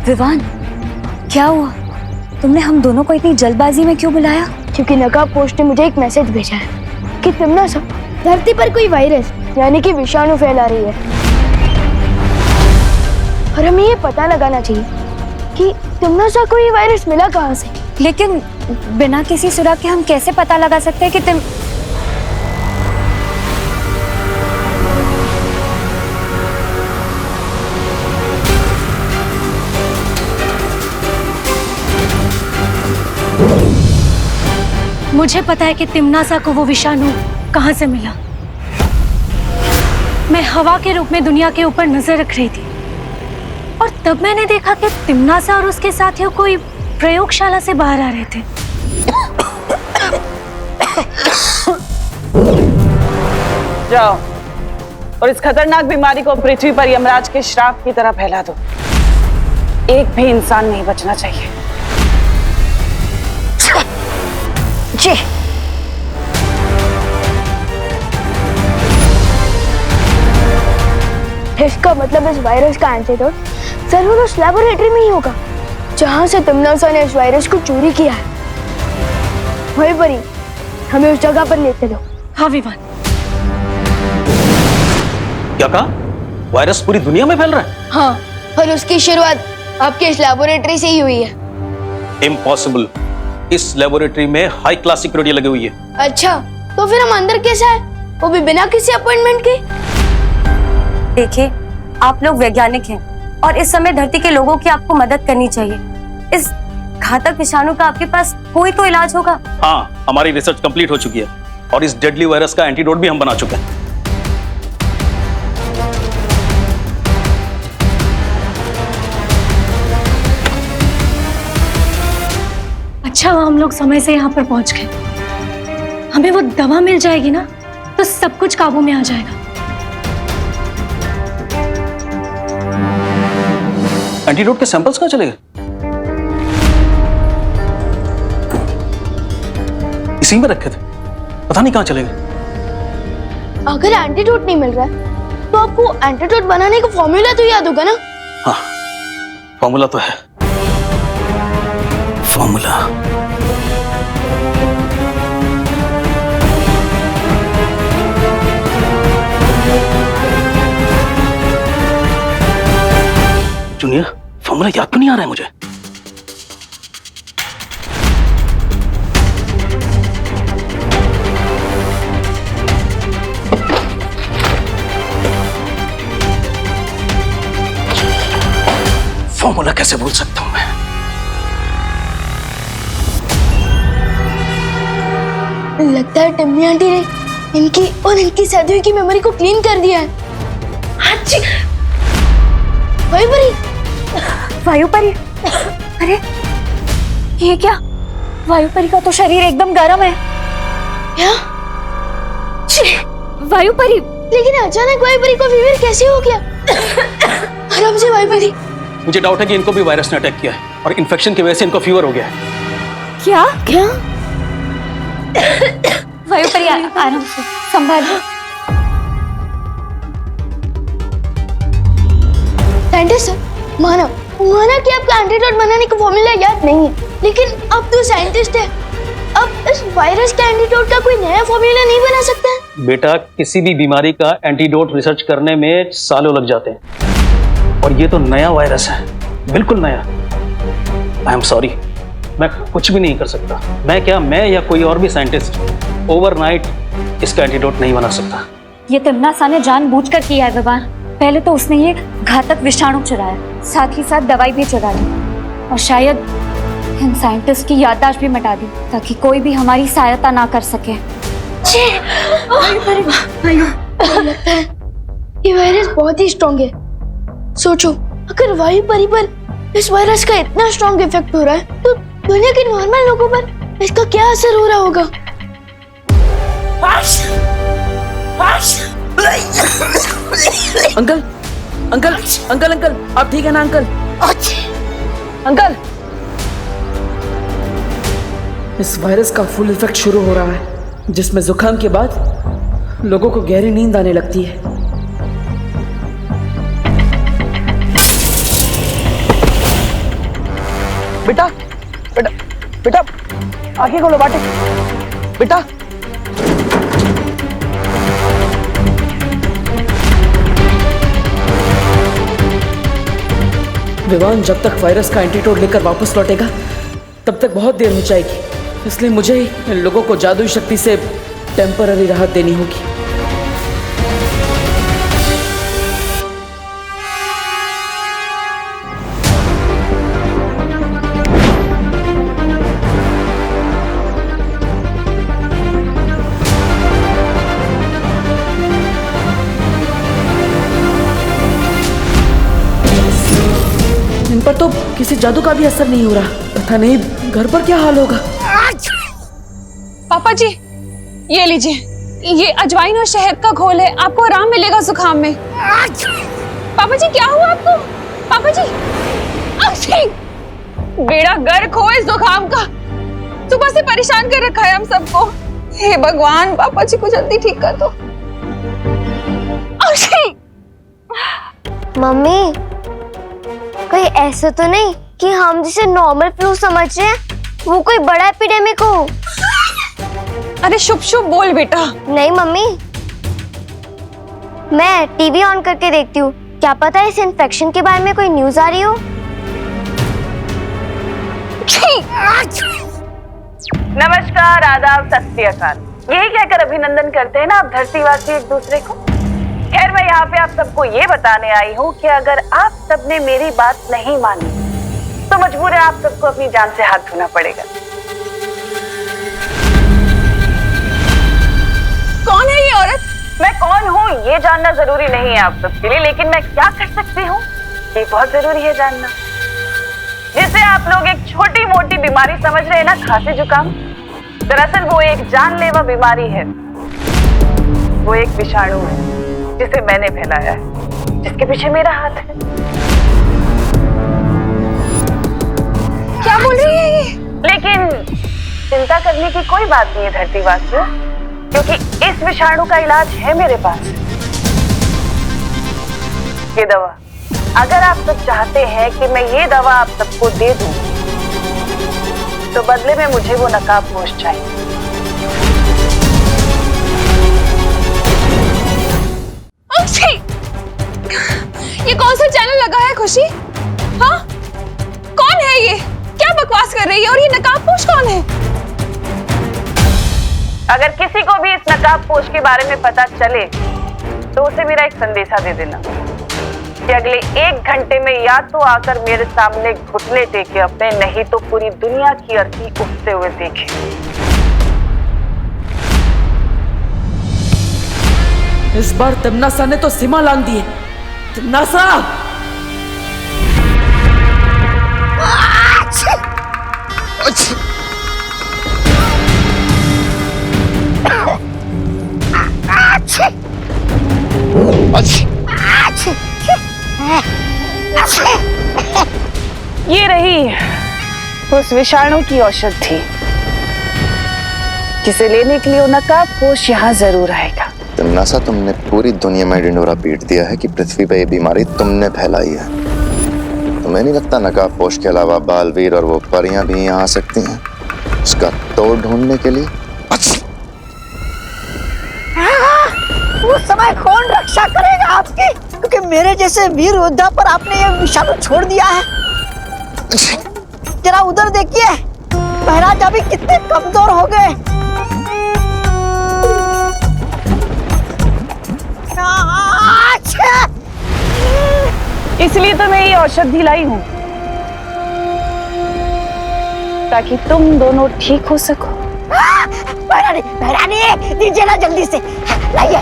विवान, क्या हुआ? तुमने हम दोनों को इतनी जल्दबाजी में क्यों बुलाया? क्योंकि नकाब पोस्ट ने मुझे एक मैसेज भेजा है कि तिम्नासा धरती पर कोई वायरस यानी कि विषाणु फैला रही है और हमें ये पता लगाना चाहिए कि तिम्नासा को ये वायरस मिला कहाँ से। लेकिन बिना किसी सुराग के हम कैसे पता लगा सकते हैं कि तुम... मुझे पता है कि तिम्नासा को वो विषाणु कहां से मिला। मैं हवा के रूप में दुनिया के ऊपर नजर रख रही थी और तब मैंने देखा कि तिम्नासा और उसके साथियों कोई प्रयोगशाला से बाहर आ रहे थे। जाओ और इस खतरनाक बीमारी को पृथ्वी पर यमराज के श्राप की तरह फैला दो। एक भी इंसान नहीं बचना चाहिए। जी। इसका मतलब इस वायरस का एंटीडोट जरूर उस लैबोरेटरी में ही होगा जहां से तिम्नासा ने इस वायरस को चोरी किया है। वही परी, हमें उस जगह पर लेते लो। हाँ विवान। क्या कहा? वायरस पूरी दुनिया में फैल रहा है? हाँ, और उसकी शुरुआत आपके इस लैबोरेटरी से ही हुई है। इम्पॉसिबल। इस लेबोरेटरी में हाई क्लास सिक्योरिटी लगी हुई है। अच्छा, तो फिर हम अंदर कैसे आए, वो भी बिना किसी अपॉइंटमेंट के? देखिए, आप लोग वैज्ञानिक हैं और इस समय धरती के लोगों की आपको मदद करनी चाहिए। इस घातक विषाणु का आपके पास कोई तो इलाज होगा। हाँ, हमारी रिसर्च कंप्लीट हो चुकी है और इस डेडली वायरस का एंटीडोट भी हम बना चुके हैं। अच्छा हुआ हम लोग समय से यहाँ पर पहुंच गए। हमें वो दवा मिल जाएगी ना तो सब कुछ काबू में आ जाएगा। एंटीडोट के सैंपल्स कहाँ चले गए? इसी में रखे थे, पता नहीं कहाँ चले गए। अगर एंटीडोट नहीं मिल रहा है तो आपको एंटीडोट बनाने का फॉर्मूला तो याद होगा ना? हाँ, फॉर्मूला तो है। फॉर्मूला जूनियर, फॉर्मूला याद तो नहीं आ रहा है मुझे। फॉर्मूला कैसे भूल सकता हूं मैं? लगता है टिम्मी आंटी ने इनकी और इनकी साथियों की मेमोरी को क्लीन कर दिया है। हाँ जी। वायु परी, वायु परी, अरे ये क्या? वायु परी का तो शरीर एकदम गर्म है। क्या? वायु परी, लेकिन अचानक वायु परी को फीवर कैसे हो गया? आराम से वायु परी। मुझे डाउट है कि इनको भी वायरस ने अटैक किया है और इन्फेक्शन की वजह से इनको फीवर हो गया है। क्या? क्या? वायु परी, आराम से संभालो। साइंटिस्ट सर, माना कि आपका एंटीडोट बनाने का फॉर्मूला याद नहीं है, लेकिन अब तो साइंटिस्ट है, अब इस वायरस के एंटीडोट का कोई नया फॉर्मूला नहीं बना सकता है? बेटा, किसी भी बीमारी का एंटीडोट रिसर्च करने में सालों लग जाते हैं और ये तो नया वायरस है, बिल्कुल नया। आई एम सॉरी, मैं कुछ भी नहीं कर सकता। मैं या कोई और भी साइंटिस्ट ओवरनाइट इसका एंटीडोट नहीं बना सकता। ये तिम्नासा ने जानबूझकर किया है विवान। पहले तो उसने ये घातक विषाणु चुराया, साथ ही साथ दवाई भी चुरा ली और शायद इन साइंटिस्ट की याददाश्त भी मिटा दी ताकि कोई भी हमारी सहायता ना कर सके। लगता है ये वायरस बहुत ही स्ट्रॉन्ग है। सोचो, अगर वायु परी पर इस वायरस का इतना स्ट्रॉन्ग इफेक्ट हो रहा है तो दुनिया के नॉर्मल लोगों पर इसका क्या असर हो रहा होगा? अंकल अंकल अंकल अंकल, आप ठीक है ना अंकल? अंकल, इस वायरस का फुल इफेक्ट शुरू हो रहा है, जिसमें जुकाम के बाद लोगों को गहरी नींद आने लगती है। बेटा बेटा बेटा आगे खोलो बाटे बेटा। विवान जब तक वायरस का एंटीडोट लेकर वापस लौटेगा तब तक बहुत देर हो जाएगी, इसलिए मुझे ही इन लोगों को जादुई शक्ति से टेम्पररी राहत देनी होगी। इन पर तो किसी जादू का भी असर नहीं हो रहा, पता नहीं घर पर क्या हाल होगा। पापा जी ये लीजिए, ये अजवाइन और शहद का घोल है, आपको आराम मिलेगा जुकाम में। पापा जी क्या हुआ आपको? पापा जी बेड़ा गर्क हो इस जुकाम का, सुबह से परेशान कर रखा है हम सबको। हे भगवान, पापा जी को जल्दी ठीक कर दो। मम्मी कोई ऐसा तो नहीं कि हम जिसे नॉर्मल फ्लू समझ रहे हैं वो कोई बड़ा एपिडेमिक हो? अरे शुभ शुभ बोल बेटा। नहीं मम्मी, मैं टीवी ऑन करके देखती हूँ, क्या पता इस इन्फेक्शन के बारे में कोई न्यूज आ रही हो। नमस्कार, आदाब, सत श्री अकाल, यही कहकर अभिनंदन करते हैं ना आप धरतीवासी एक दूसरे को। खैर मैं यहाँ पे आप सबको ये बताने आई हूँ कि अगर आप सबने मेरी बात नहीं मानी तो मजबूर है आप सबको अपनी जान से हाथ धोना पड़ेगा। कौन है ये औरत? मैं कौन हूँ ये जानना जरूरी नहीं है आप सबके लिए, लेकिन मैं क्या कर सकती हूँ ये बहुत जरूरी है जानना। जिसे आप लोग एक छोटी मोटी बीमारी समझ रहे हैं ना, खांसी जुकाम, दरअसल वो एक जानलेवा बीमारी है। वो एक विषाणु है जिसे मैंने फैलाया है, जिसके पीछे मेरा हाथ है। क्या बोल रही है ये? लेकिन चिंता करने की कोई बात नहीं है धरतीवासियों, क्योंकि इस विषाणु का इलाज है मेरे पास। ये दवा, अगर आप सब चाहते हैं कि मैं ये दवा आप सबको दे दूं, तो बदले में मुझे वो नकाबपोश चाहिए। ये कौन सा चैनल लगा है खुशी? हाँ, कौन है ये? क्या बकवास कर रही है? और ये नकाबपोश कौन है? अगर किसी को भी इस नकाबपोश के बारे में पता चले तो उसे मेरा एक संदेशा दे देना कि अगले 1 घंटे में या तो आकर मेरे सामने घुटने टेके अपने, नहीं तो पूरी दुनिया की अर्थी उठते हुए देखे। इस बार तिमनासा ने तो सीमा लांघ दी है। तिमनासा! ये रही उस विषाणु की औषधि जिसे लेने के लिए वो नकाबपोश यहाँ जरूर आएगा। तिमनासा, तुमने पूरी दुनिया में ढिंडोरा पीट दिया है कि पृथ्वी पे ये बीमारी तुमने फैलाई है। तुम्हें नहीं लगता नकाबपोश के अलावा बालवीर और वो परियां भी यहाँ आ सकती हैं उसका तोड़ ढूंढने के लिए? उस समय कौन रक्षा करेगा आपकी? क्योंकि मेरे जैसे वीर योद्धा पर आपने ये विषाणु छोड़ दिया है। जरा उधर देखिए, महाराज अभी कितने कमजोर हो गए। इसलिए तो मैं ये औषधि लाई हूँ ताकि तुम दोनों ठीक हो सको। महारानी दीजिए ना जल्दी से, लाइए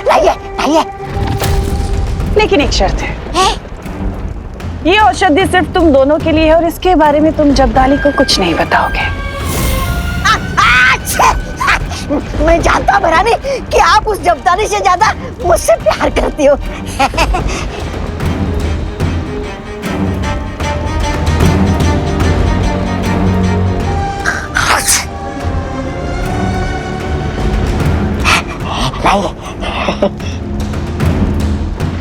लाइए लाइए। लेकिन एक शर्त है, ये औषधि सिर्फ तुम दोनों के लिए है और इसके बारे में तुम जब्दाली को कुछ नहीं बताओगे। मैं जानता हूँ महारानी कि आप उस जब्दाली से ज्यादा मुझसे प्यार करती हो।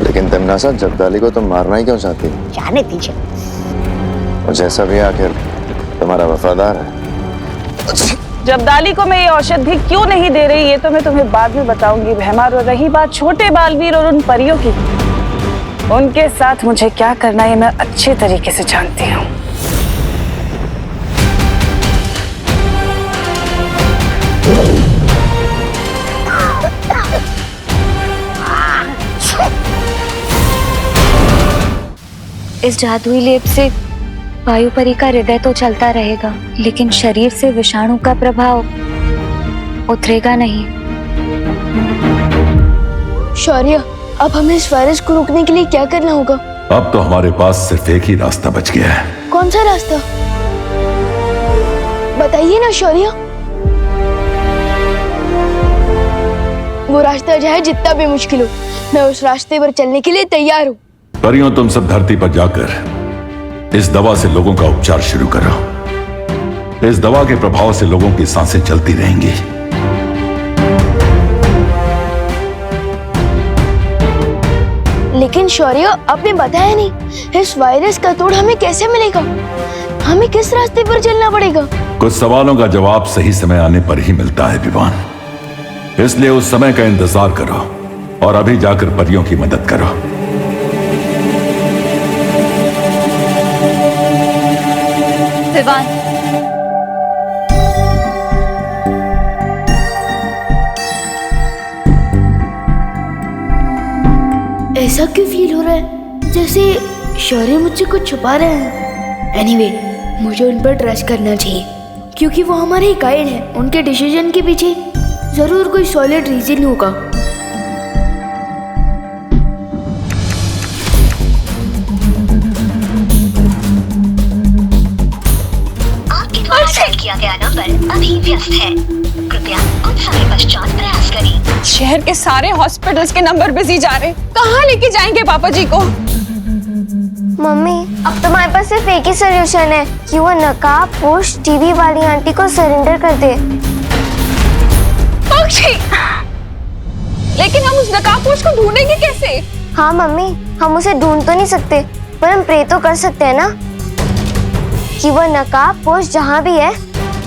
लेकिन तिमनासा, जब्दाली को तुम मारना ही क्यों चाहती हो? जाने दीजिए। और जैसा भी आखिर तुम्हारा वफादार है। जब्दाली को मैं ये औषधि क्यों नहीं दे रही, ये तो मैं तुम्हें बाद में बताऊंगी भैमार। और रही बात छोटे बालवीर और उन परियों की, उनके साथ मुझे क्या करना है मैं अच्छे तरीके से जानती हूँ। इस जादुई लेप से वायुपरी का हृदय तो चलता रहेगा, लेकिन शरीर से विषाणु का प्रभाव उतरेगा नहीं। शौर्य, अब हमें इस वायरस को रोकने के लिए क्या करना होगा? अब तो हमारे पास सिर्फ एक ही रास्ता बच गया है। कौन सा रास्ता? बताइए ना शौर्य। वो रास्ता चाहे जितना भी मुश्किल हो, मैं उस रास्ते पर चलने के लिए तैयार हूँ। परियों, तुम सब धरती पर जाकर इस दवा से लोगों का उपचार शुरू करो। इस दवा के प्रभाव से लोगों की सांसें चलती रहेंगी। लेकिन शौर्य, आपने बताया नहीं, इस वायरस का तोड़ हमें कैसे मिलेगा? हमें किस रास्ते पर चलना पड़ेगा? कुछ सवालों का जवाब सही समय आने पर ही मिलता है विवान, इसलिए उस समय का इंतजार करो और अभी जाकर परियों की मदद करो। विवान, ऐसा क्यों फील हो रहा है जैसे शौर्य मुझसे कुछ छुपा रहे हैं? एनीवे, मुझे उन पर ट्रस्ट करना चाहिए क्योंकि वो हमारे गाइड हैं। उनके डिसीजन के पीछे जरूर कोई सॉलिड रीजन होगा। किया गया नंबर अभी व्यस्त है, कृपया कुछ समय पश्चात प्रयास करें। शहर के सारे हॉस्पिटल्स के नंबर बिजी जा रहे, कहाँ लेके जाएंगे पापा जी को? मम्मी, अब तुम्हारे पास सिर्फ एक ही सोल्यूशन है कि वो नकाब पोश टीवी वाली आंटी को सरेंडर कर दे। पक्षी, लेकिन हम उस नकाबपोश को ढूंढेंगे कैसे? हाँ मम्मी, हम उसे ढूंढ तो नहीं सकते, पर हम प्रे तो कर सकते हैं ना कि वो नकाबपोश जहाँ भी है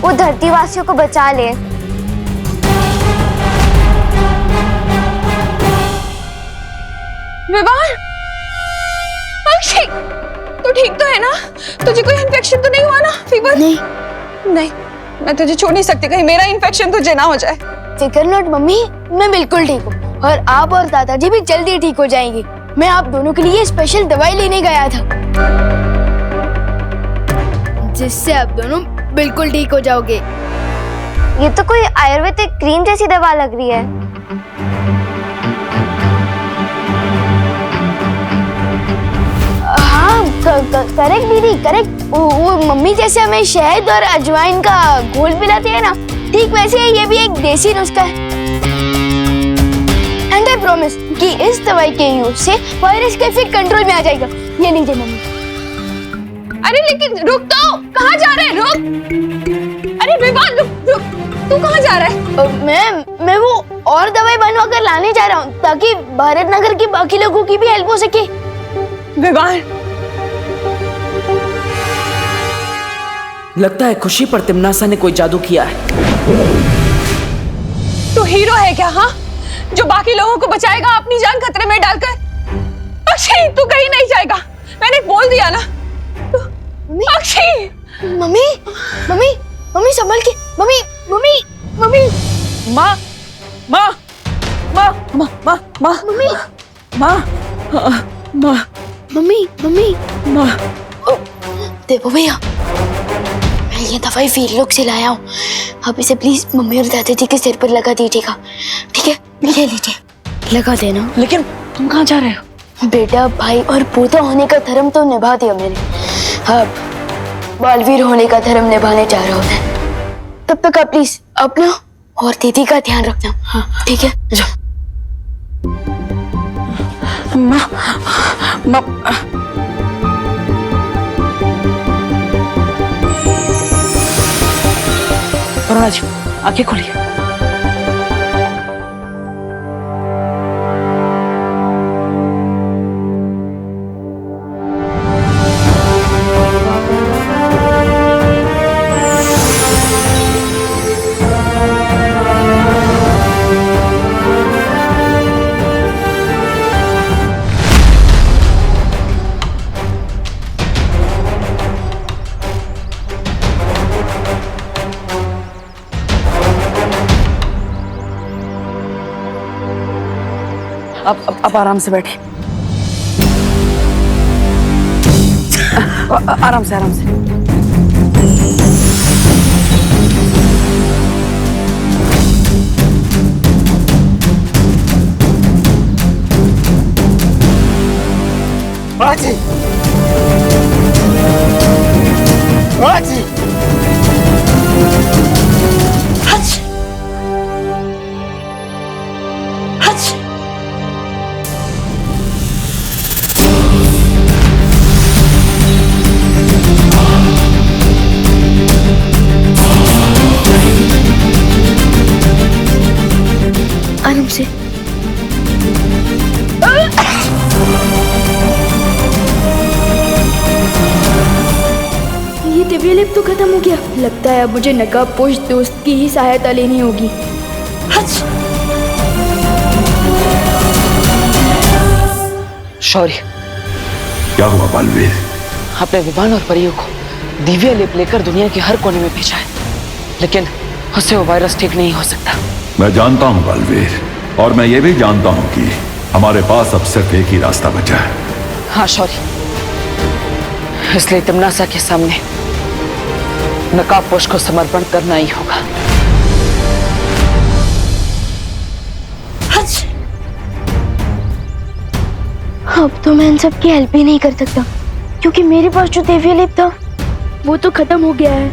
वो धरती वासियों को बचा ले। विवान, पक्षी, तू ठीक तो है ना? तुझे कोई इन्फेक्शन तो नहीं हुआ ना? फीवर? नहीं, नहीं, मैं तुझे छोड़ नहीं सकती, कहीं मेरा इन्फेक्शन तुझे ना हो जाए। फिकर नॉट मम्मी, मैं बिल्कुल ठीक हूँ और आप और दादाजी भी जल्दी ठीक हो जाएंगे। मैं आप दोनों के लिए स्पेशल दवाई लेने गया था जिससे आप दोनों बिल्कुल ठीक हो जाओगे। ये तो कोई आयुर्वेदिक क्रीम जैसी दवा लग रही है। हाँ, करेक्ट दीदी, करेक्ट। वो मम्मी जैसे हमें शहद और अजवाइन का घोल पिलाती है ना, ठीक वैसे ही ये भी एक देसी नुस्खा है। एंड आई प्रॉमिस कि इस दवाई के यूज से वायरस का इफेक्ट कंट्रोल में आ जाएगा। ये लीजिए मम्मी। अरे लेकिन रुक तो, कहाँ जा रहे हैं? रुक, अरे विवान रुक रुक, तू कहाँ जा रहा है? मैं वो और दवाई बनवा कर लाने जा रहा हूँ ताकि भारत नगर के बाकी लोगों की भी हेल्प हो सके। विवान, लगता है खुशी पर तिमनासा ने कोई जादू किया है। तू हीरो है क्या? हाँ, जो बाकी लोगों को बचाएगा अपनी जान खतरे में डालकर। अक्षय, तू कहीं नहीं जाएगा, मैंने बोल दिया ना। अक्षय, मम्मी, मम्मी, मम्मी संभल के, मम्मी, मम्मी, मम्मी, माँ, माँ, माँ, माँ, माँ, माँ, मम्मी, माँ, माँ, मम्मी, मम्मी, माँ। देखो भैया, मैं ये दवाई वीरलोक से लाया हूँ। आप इसे प्लीज मम्मी और दादाजी के सिर पर लगा दीजिएगा, ठीक है? ले लीजिए, लगा देना। लेकिन तुम कहाँ जा रहे हो? बेटा, भाई और पोता होने का धर्म तो निभा दिया मैंने, अब बालवीर होने का धर्म निभाने जा रहा हूँ मैं। तब तक आप प्लीज अपना और दीदी का ध्यान रखना। हाँ, ठीक है? माँ, माँ, अरुणा जी, आंखें खोलिए। अब आराम से बैठे। आराम से आराम से। बाजी बाजी हच हच आराम से। ये दिव्य लिप तो खत्म हो गया। लगता है अब मुझे नकाबपोश दोस्त की ही सहायता लेनी होगी। हच। शौर्य, क्या हुआ बालवीर? आपने विमान और परियों को दिव्य लिप लेकर दुनिया के हर कोने में भेजा है, लेकिन उससे वो वायरस ठीक नहीं हो सकता। मैं जानता हूं बालवीर, और मैं ये भी जानता हूं कि हमारे पास अब सिर्फ एक ही रास्ता बचा है। हाँ शौर्य, इसलिए तिमनासा के सामने नकाबपोश को समर्पण करना ही होगा। हच। अब तो मैं इन सब की हेल्प ही नहीं कर सकता, क्योंकि मेरे पास जो दिव्य लिप था वो तो खत्म हो गया है।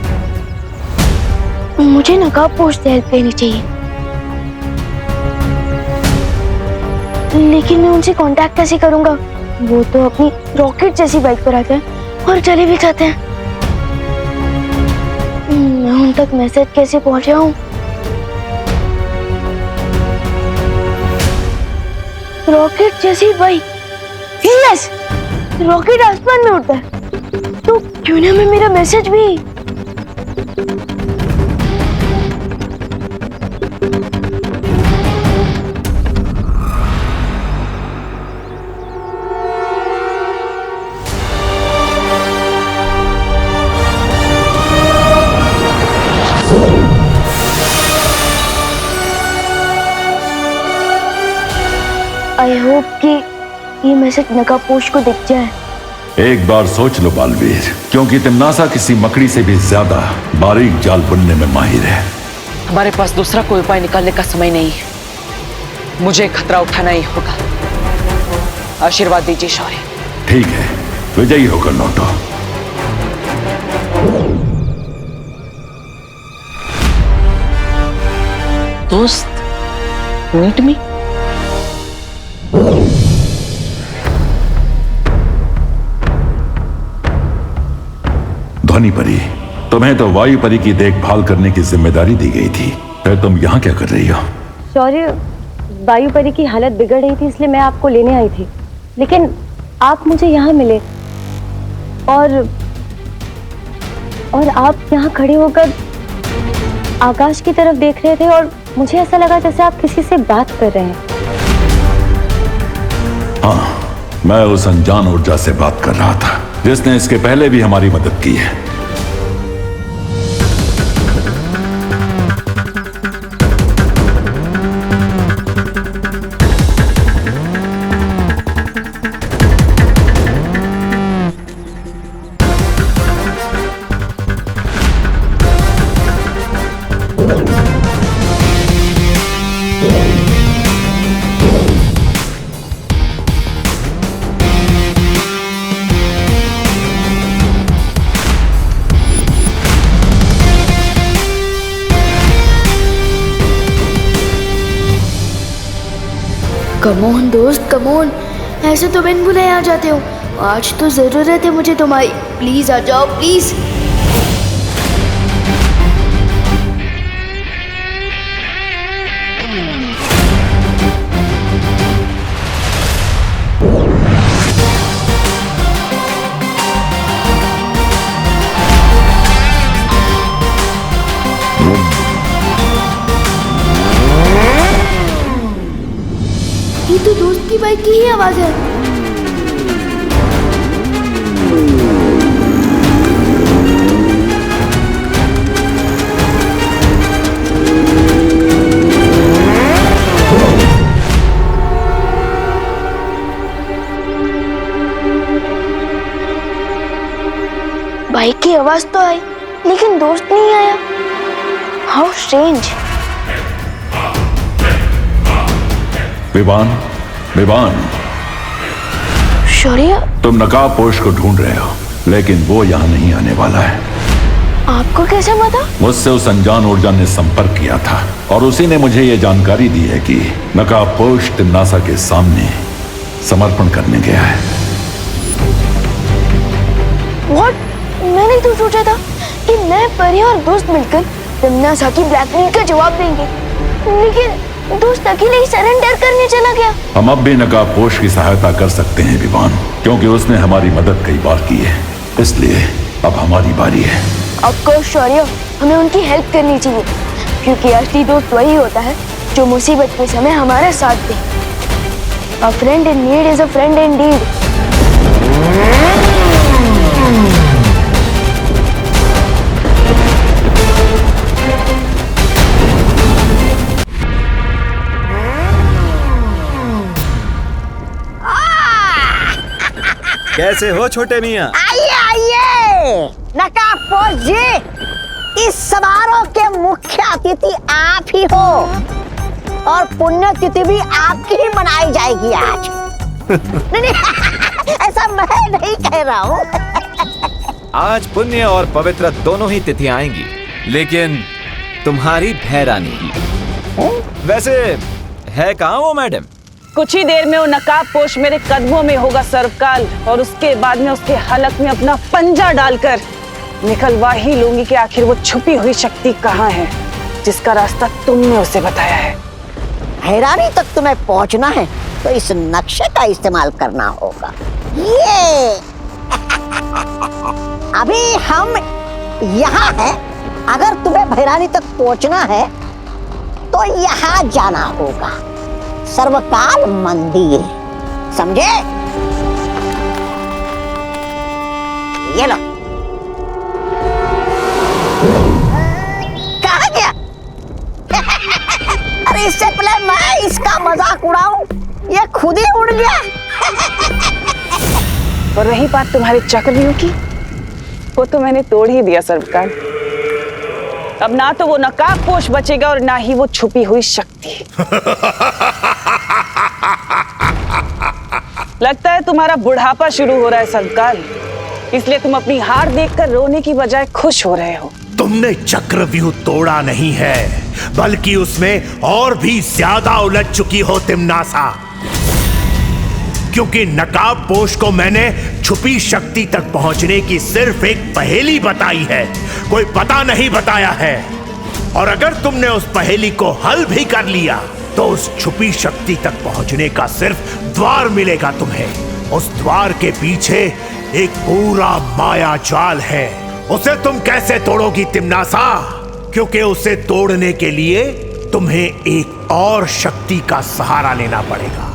मुझे नकाबपोश से हेल्प लेनी चाहिए, लेकिन मैं उनसे कांटेक्ट कैसे करूंगा? वो तो अपनी रॉकेट जैसी बाइक पर आते हैं और चले भी जाते हैं। मैं उन तक मैसेज कैसे पहुंचाऊं? रॉकेट जैसी बाइक, यस, रॉकेट आसमान में उड़ता है, तो क्यों ना मैं मेरा मैसेज भी। आई होप कि ये मैसेज नकाबपोश को दिख जाए। एक बार सोच लो बालवीर, क्योंकि तिमनासा किसी मकड़ी से भी ज्यादा बारीक जाल बुनने में माहिर है। हमारे पास दूसरा कोई उपाय निकालने का समय नहीं है। मुझे खतरा उठाना ही होगा। आशीर्वाद दीजिए शौर्य। ठीक है, विजयी होकर लौटो। दोस्त, मीट मी। ध्वनि परी, तुम्हें तो वायु परी की देखभाल करने की जिम्मेदारी दी गई थी, फिर तुम यहाँ क्या कर रही हो? शौर्य, वायु परी की हालत बिगड़ रही थी, इसलिए मैं आपको लेने आई थी, लेकिन आप मुझे यहाँ मिले और आप यहाँ खड़े होकर आकाश की तरफ देख रहे थे और मुझे ऐसा लगा जैसे आप किसी से बात कर रहे हैं। हाँ, मैं उस अनजान ऊर्जा से बात कर रहा था जिसने इसके पहले भी हमारी मदद की है। कमोन दोस्त, कमोन, ऐसे तो बिन बुलाए आ जाते हो। आज तो जरूरत है मुझे तुम्हारी। प्लीज आ जाओ, प्लीज। ये तो दोस्त की बाइक की ही आवाज है। बाइक की आवाज तो आई लेकिन दोस्त नहीं आया। How strange. विवान, विवान, शौर्य, तुम नकाबपोश को ढूंढ रहे हो, लेकिन वो यहाँ नहीं आने वाला है। आपको कैसे पता? मुझसे उस अनजान ऊर्जा ने संपर्क किया था और उसी ने मुझे ये जानकारी दी है कि नकाबपोश तिम्नासा के सामने समर्पण करने गया है। What? मैंने तो सोचा था कि मैं, परी और दोस्त मिलकर तिम्नासा की ब्लैकमेल का जवाब देंगे, लेकिन दोस्त अकेले ही सरेंडर करने चला गया। हम अब भी नकाबपोश की सहायता कर सकते हैं विवान, क्योंकि उसने हमारी मदद कई बार की है, इसलिए अब हमारी बारी है। ऑफ कोर्स शौर्य, हमें उनकी हेल्प करनी चाहिए, क्योंकि असली दोस्त वही होता है जो मुसीबत के समय हमारा साथ दे। A friend in need is a friend indeed. कैसे हो छोटे मियाँ? आइए आइए नकाबपोश जी, इस समारोह के मुख्य अतिथि आप ही हो और पुण्यतिथि भी आपकी ही मनाई जाएगी आज। नहीं, ऐसा मैं नहीं कह रहा हूँ। आज पुण्य और पवित्र दोनों ही तिथियां आएंगी, लेकिन तुम्हारी भैरानी की। वैसे है कहाँ वो मैडम? कुछ ही देर में वो नकाबपोश मेरे कदमों में होगा सर्वकाल, और उसके बाद में उसके हलक में अपना पंजा डालकर निकलवा ही लूंगी कि आखिर वो छुपी हुई शक्ति कहाँ है जिसका रास्ता तुमने उसे बताया है। हैरानी तक तुम्हें पहुंचना है तो इस नक्शे का इस्तेमाल करना होगा। ये अभी हम यहाँ हैं, अगर तुम्हें भैरानी तक पहुंचना है तो यहाँ जाना होगा, सर्वकाल मंदिर, समझे? ये लो। कहाँ गया? अरे इससे पहले मैं इसका मजाक उड़ाऊं, ये खुद ही उड़ गया। और रही बात तुम्हारे चक्रव्यूह की, वो तो मैंने तोड़ ही दिया सर्वकाल। अब ना तो वो नकाबपोश बचेगा और ना ही वो छुपी हुई शक्ति। लगता है तुम्हारा बुढ़ापा शुरू हो रहा है सर्वकाल, इसलिए तुम अपनी हार देखकर रोने की बजाय खुश हो रहे हो। तुमने चक्रव्यूह तोड़ा नहीं है, बल्कि उसमें और भी ज्यादा उलझ चुकी हो तिम्नासा, क्योंकि नकाबपोश को मैंने छुपी शक्ति तक पहुंचने की सिर्फ एक पहेली बताई है, कोई पता नहीं बताया है। और अगर तुमने उस पहेली को हल भी कर लिया तो उस छुपी शक्ति तक पहुंचने का सिर्फ द्वार मिलेगा तुम्हें। उस द्वार के पीछे एक पूरा माया जाल है, उसे तुम कैसे तोड़ोगी तिम्नासा? क्योंकि उसे तोड़ने के लिए तुम्हें एक और शक्ति का सहारा लेना पड़ेगा।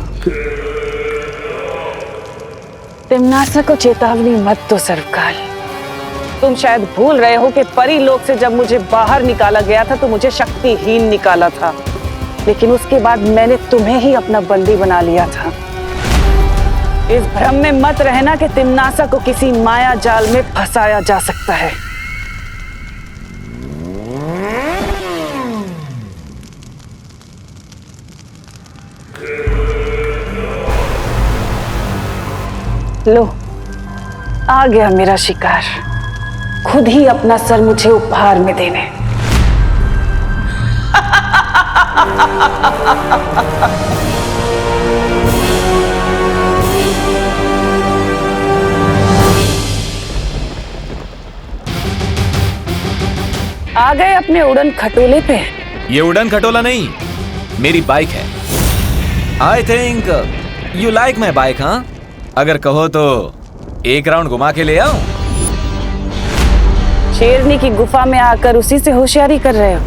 तिम्नासा को चेतावनी मत दो सर्वकाल। तुम शायद भूल रहे हो कि परी लोक से जब मुझे बाहर निकाला गया था तो मुझे शक्तिहीन निकाला था, लेकिन उसके बाद मैंने तुम्हें ही अपना बंदी बना लिया था। इस भ्रम में मत रहना कि तिम्नासा को किसी माया जाल में फंसाया जा सकता है। लो, आ गया मेरा शिकार, खुद ही अपना सर मुझे उपहार में देने। आ गए अपने उड़न खटोले पे। ये उड़न खटोला नहीं, मेरी बाइक है। I think you like my bike, हाँ? अगर कहो तो एक राउंड घुमा के ले आऊं? शेरनी की गुफा में आकर उसी से होशियारी कर रहे हो?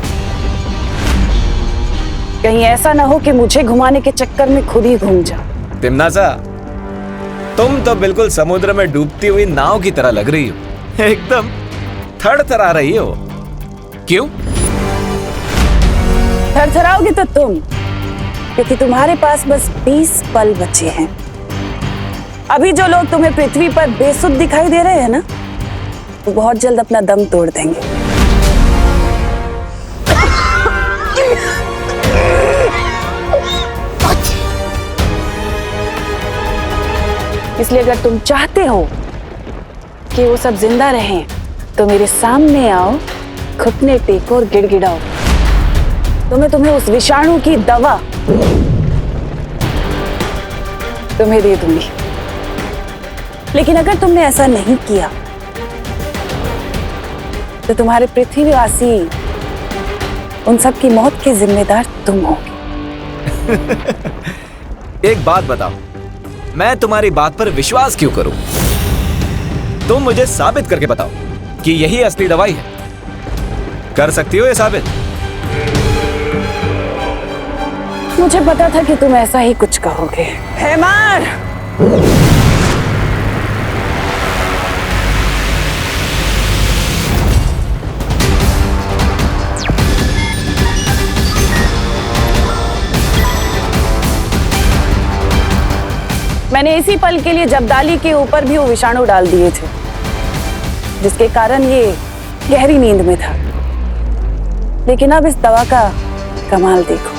कहीं ऐसा ना हो कि मुझे घुमाने के चक्कर में खुद ही घूम जाओ। तिम्नासा, तुम तो बिल्कुल समुद्र में डूबती हुई नाव की तरह लग रही हो, एकदम थरथरा रही हो। क्यों? थरथराओगे तो तुम, क्योंकि तुम्हारे पास बस 20 पल बचे हैं। अभी जो लोग तुम्हें पृथ्वी पर बेसुध दिखाई दे रहे हैं ना, वो बहुत जल्द अपना दम तोड़ देंगे। इसलिए अगर तुम चाहते हो कि वो सब जिंदा रहें तो मेरे सामने आओ, घुटने टेको और गिड़गिड़ाओ, तो मैं तुम्हें उस विषाणु की दवा तुम्हें दे दूंगी। लेकिन अगर तुमने ऐसा नहीं किया तो तुम्हारे पृथ्वीवासी उन सब की मौत के जिम्मेदार तुम होगे। एक बात बताओ, मैं तुम्हारी बात पर विश्वास क्यों करूं? तुम मुझे साबित करके बताओ कि यही असली दवाई है। कर सकती हो ये साबित? मुझे पता था कि तुम ऐसा ही कुछ कहोगे। हैमर! मैंने इसी पल के लिए जब्दाली के ऊपर भी वो विषाणु डाल दिए थे, जिसके कारण ये गहरी नींद में था। लेकिन अब इस दवा का कमाल देखो।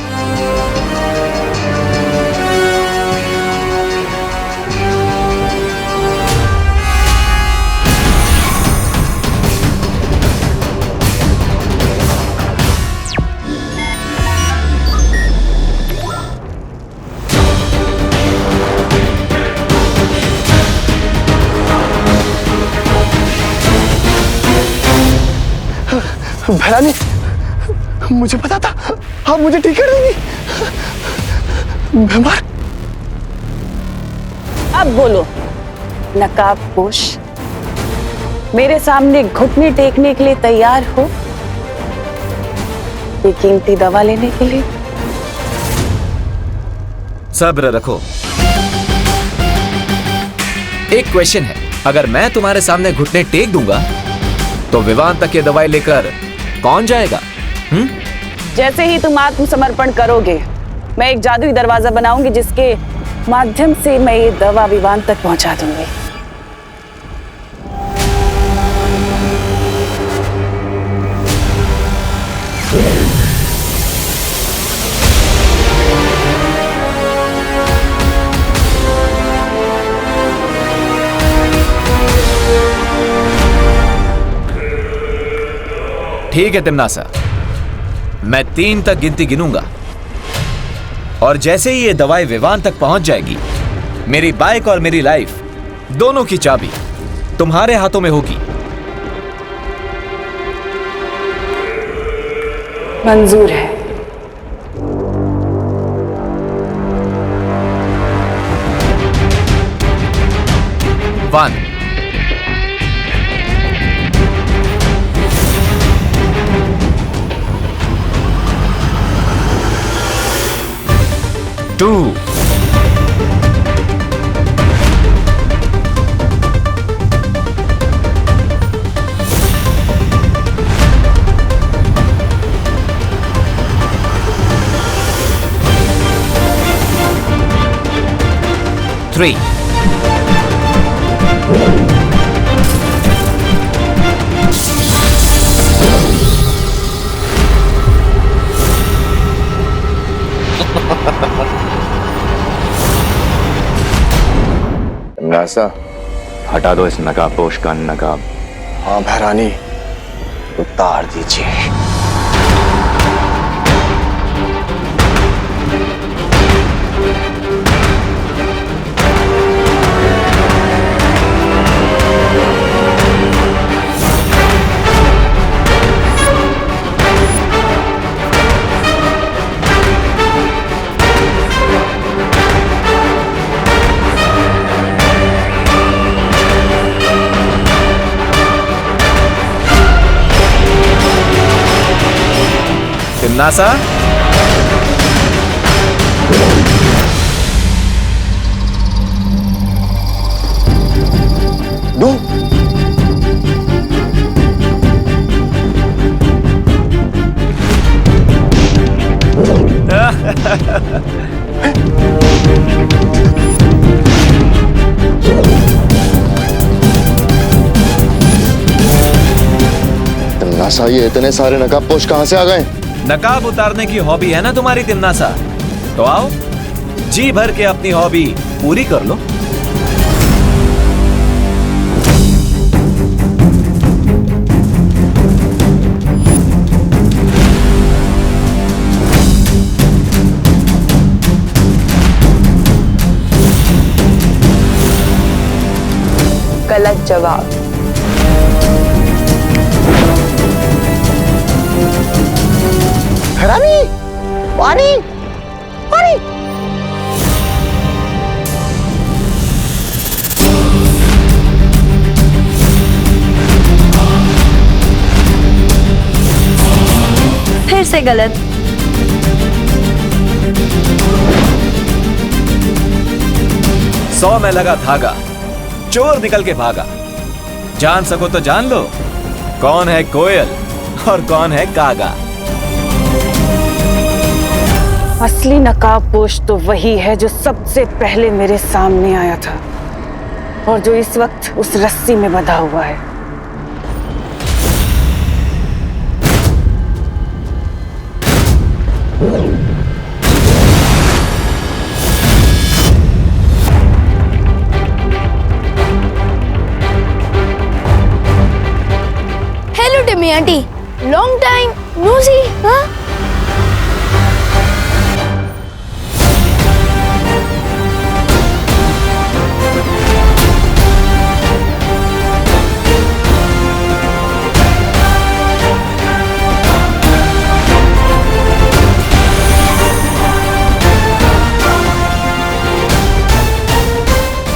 भैरानी, मुझे पता था आप मुझे ठीक कर देंगी। बीमार। अब बोलो नकाबपोश, मेरे सामने घुटने टेकने के लिए तैयार हो ये कीमती दवा लेने के लिए? सब्र रखो। एक क्वेश्चन है, अगर मैं तुम्हारे सामने घुटने टेक दूंगा तो विवान तक ये दवाई लेकर कौन जाएगा? जैसे ही तुम आत्मसमर्पण करोगे, मैं एक जादुई दरवाजा बनाऊंगी जिसके माध्यम से मैं ये दवा विवान तक पहुंचा दूंगी। ठीक है तिम्नासा, मैं 3 तक गिनती गिनूंगा और जैसे ही ये दवाई विवान तक पहुंच जाएगी, मेरी बाइक और मेरी लाइफ दोनों की चाबी तुम्हारे हाथों में होगी। मंजूर है। वन, 2, 3, नासा, हटा दो इस नकाबपोश का नकाब। हाँ भैरानी, उतार दीजिए। तिम्नासा, दो। तिमनासा, ये इतने सारे नकाबपोश कहां से आ गए? नकाब उतारने की हॉबी है ना तुम्हारी तिमनासा, तो आओ जी भर के अपनी हॉबी पूरी कर लो। गलत जवाब। हरामी, पानी, पानी। फिर से गलत। सौ में लगा धागा, चोर निकल के भागा। जान सको तो जान लो, कौन है कोयल और कौन है कागा। असली नकाबपोश तो वही है जो सबसे पहले मेरे सामने आया था और जो इस वक्त उस रस्सी में बंधा हुआ है। Hello Timmy aunty, long time no see. हाँ,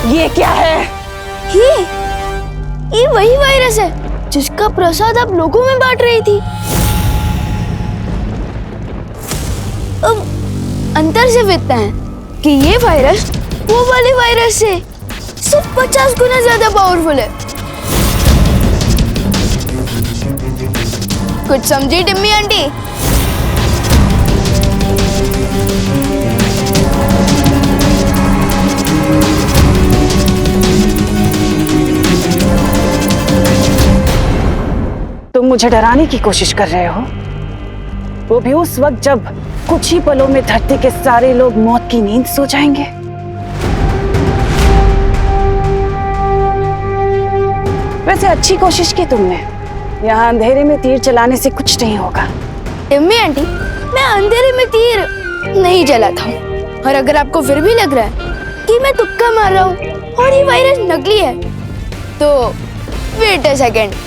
ये क्या है? ये वही वायरस है जिसका प्रसाद आप लोगों में बांट रही थी। अब अंतर सिर्फ इतना है कि ये वायरस वो वाले वायरस से सिर्फ 50 गुना ज्यादा पावरफुल है। कुछ समझी टिम्मी आंटी? तुम मुझे डराने की कोशिश कर रहे हो, वो भी उस वक्त जब कुछ ही पलों में धरती के सारे लोग मौत की नींद सो जाएंगे। वैसे अच्छी कोशिश की तुमने, यहाँ अंधेरे में तीर चलाने से कुछ नहीं होगा। टिम्मी आंटी, मैं अंधेरे में तीर नहीं चलाता हूँ, और अगर आपको फिर भी लग रहा है कि मैं तुक्का मार रहा हूँ और ये वायरस नकली है, तो wait a second.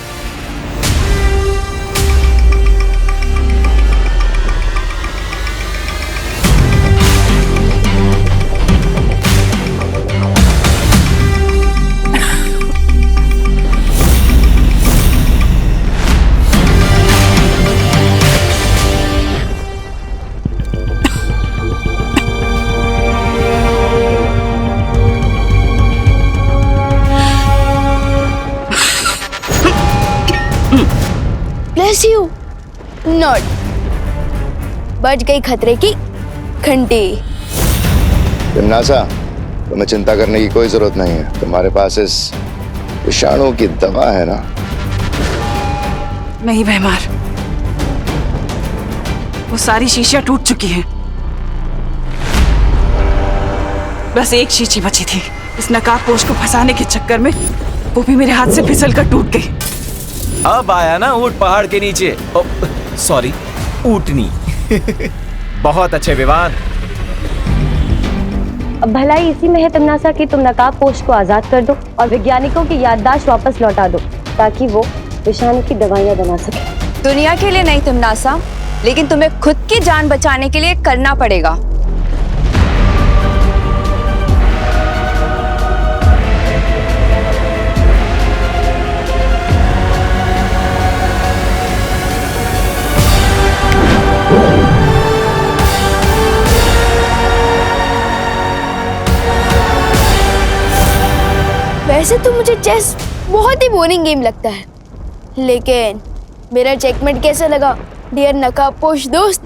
Bless you. Not. बच गई खतरे की घंटी। तिमनासा, तुम्हें चिंता करने की कोई जरूरत नहीं है। तुम्हारे पास इस विषाणु की दवा है ना? नहीं बेमार, वो सारी शीशियां टूट चुकी हैं। बस एक शीशी बची थी। इस नकाबपोश को फंसाने के चक्कर में वो भी मेरे हाथ से फिसल कर टूट गई। अब आया ना ऊंट पहाड़ के नीचे। सॉरी, ऊंटनी। बहुत अच्छे विवान। अब भलाई इसी में है तिमनासा कि तुम नकाबपोश को आजाद कर दो और वैज्ञानिकों की याददाश्त वापस लौटा दो ताकि वो विषाणु की दवाइयां बना सके। दुनिया के लिए नहीं तिमनासा, लेकिन तुम्हें खुद की जान बचाने के लिए करना पड़ेगा। वैसे तो मुझे चेस बहुत ही बोरिंग गेम लगता है, लेकिन मेरा चेकमेट कैसा लगा डियर नकाबपोश दोस्त?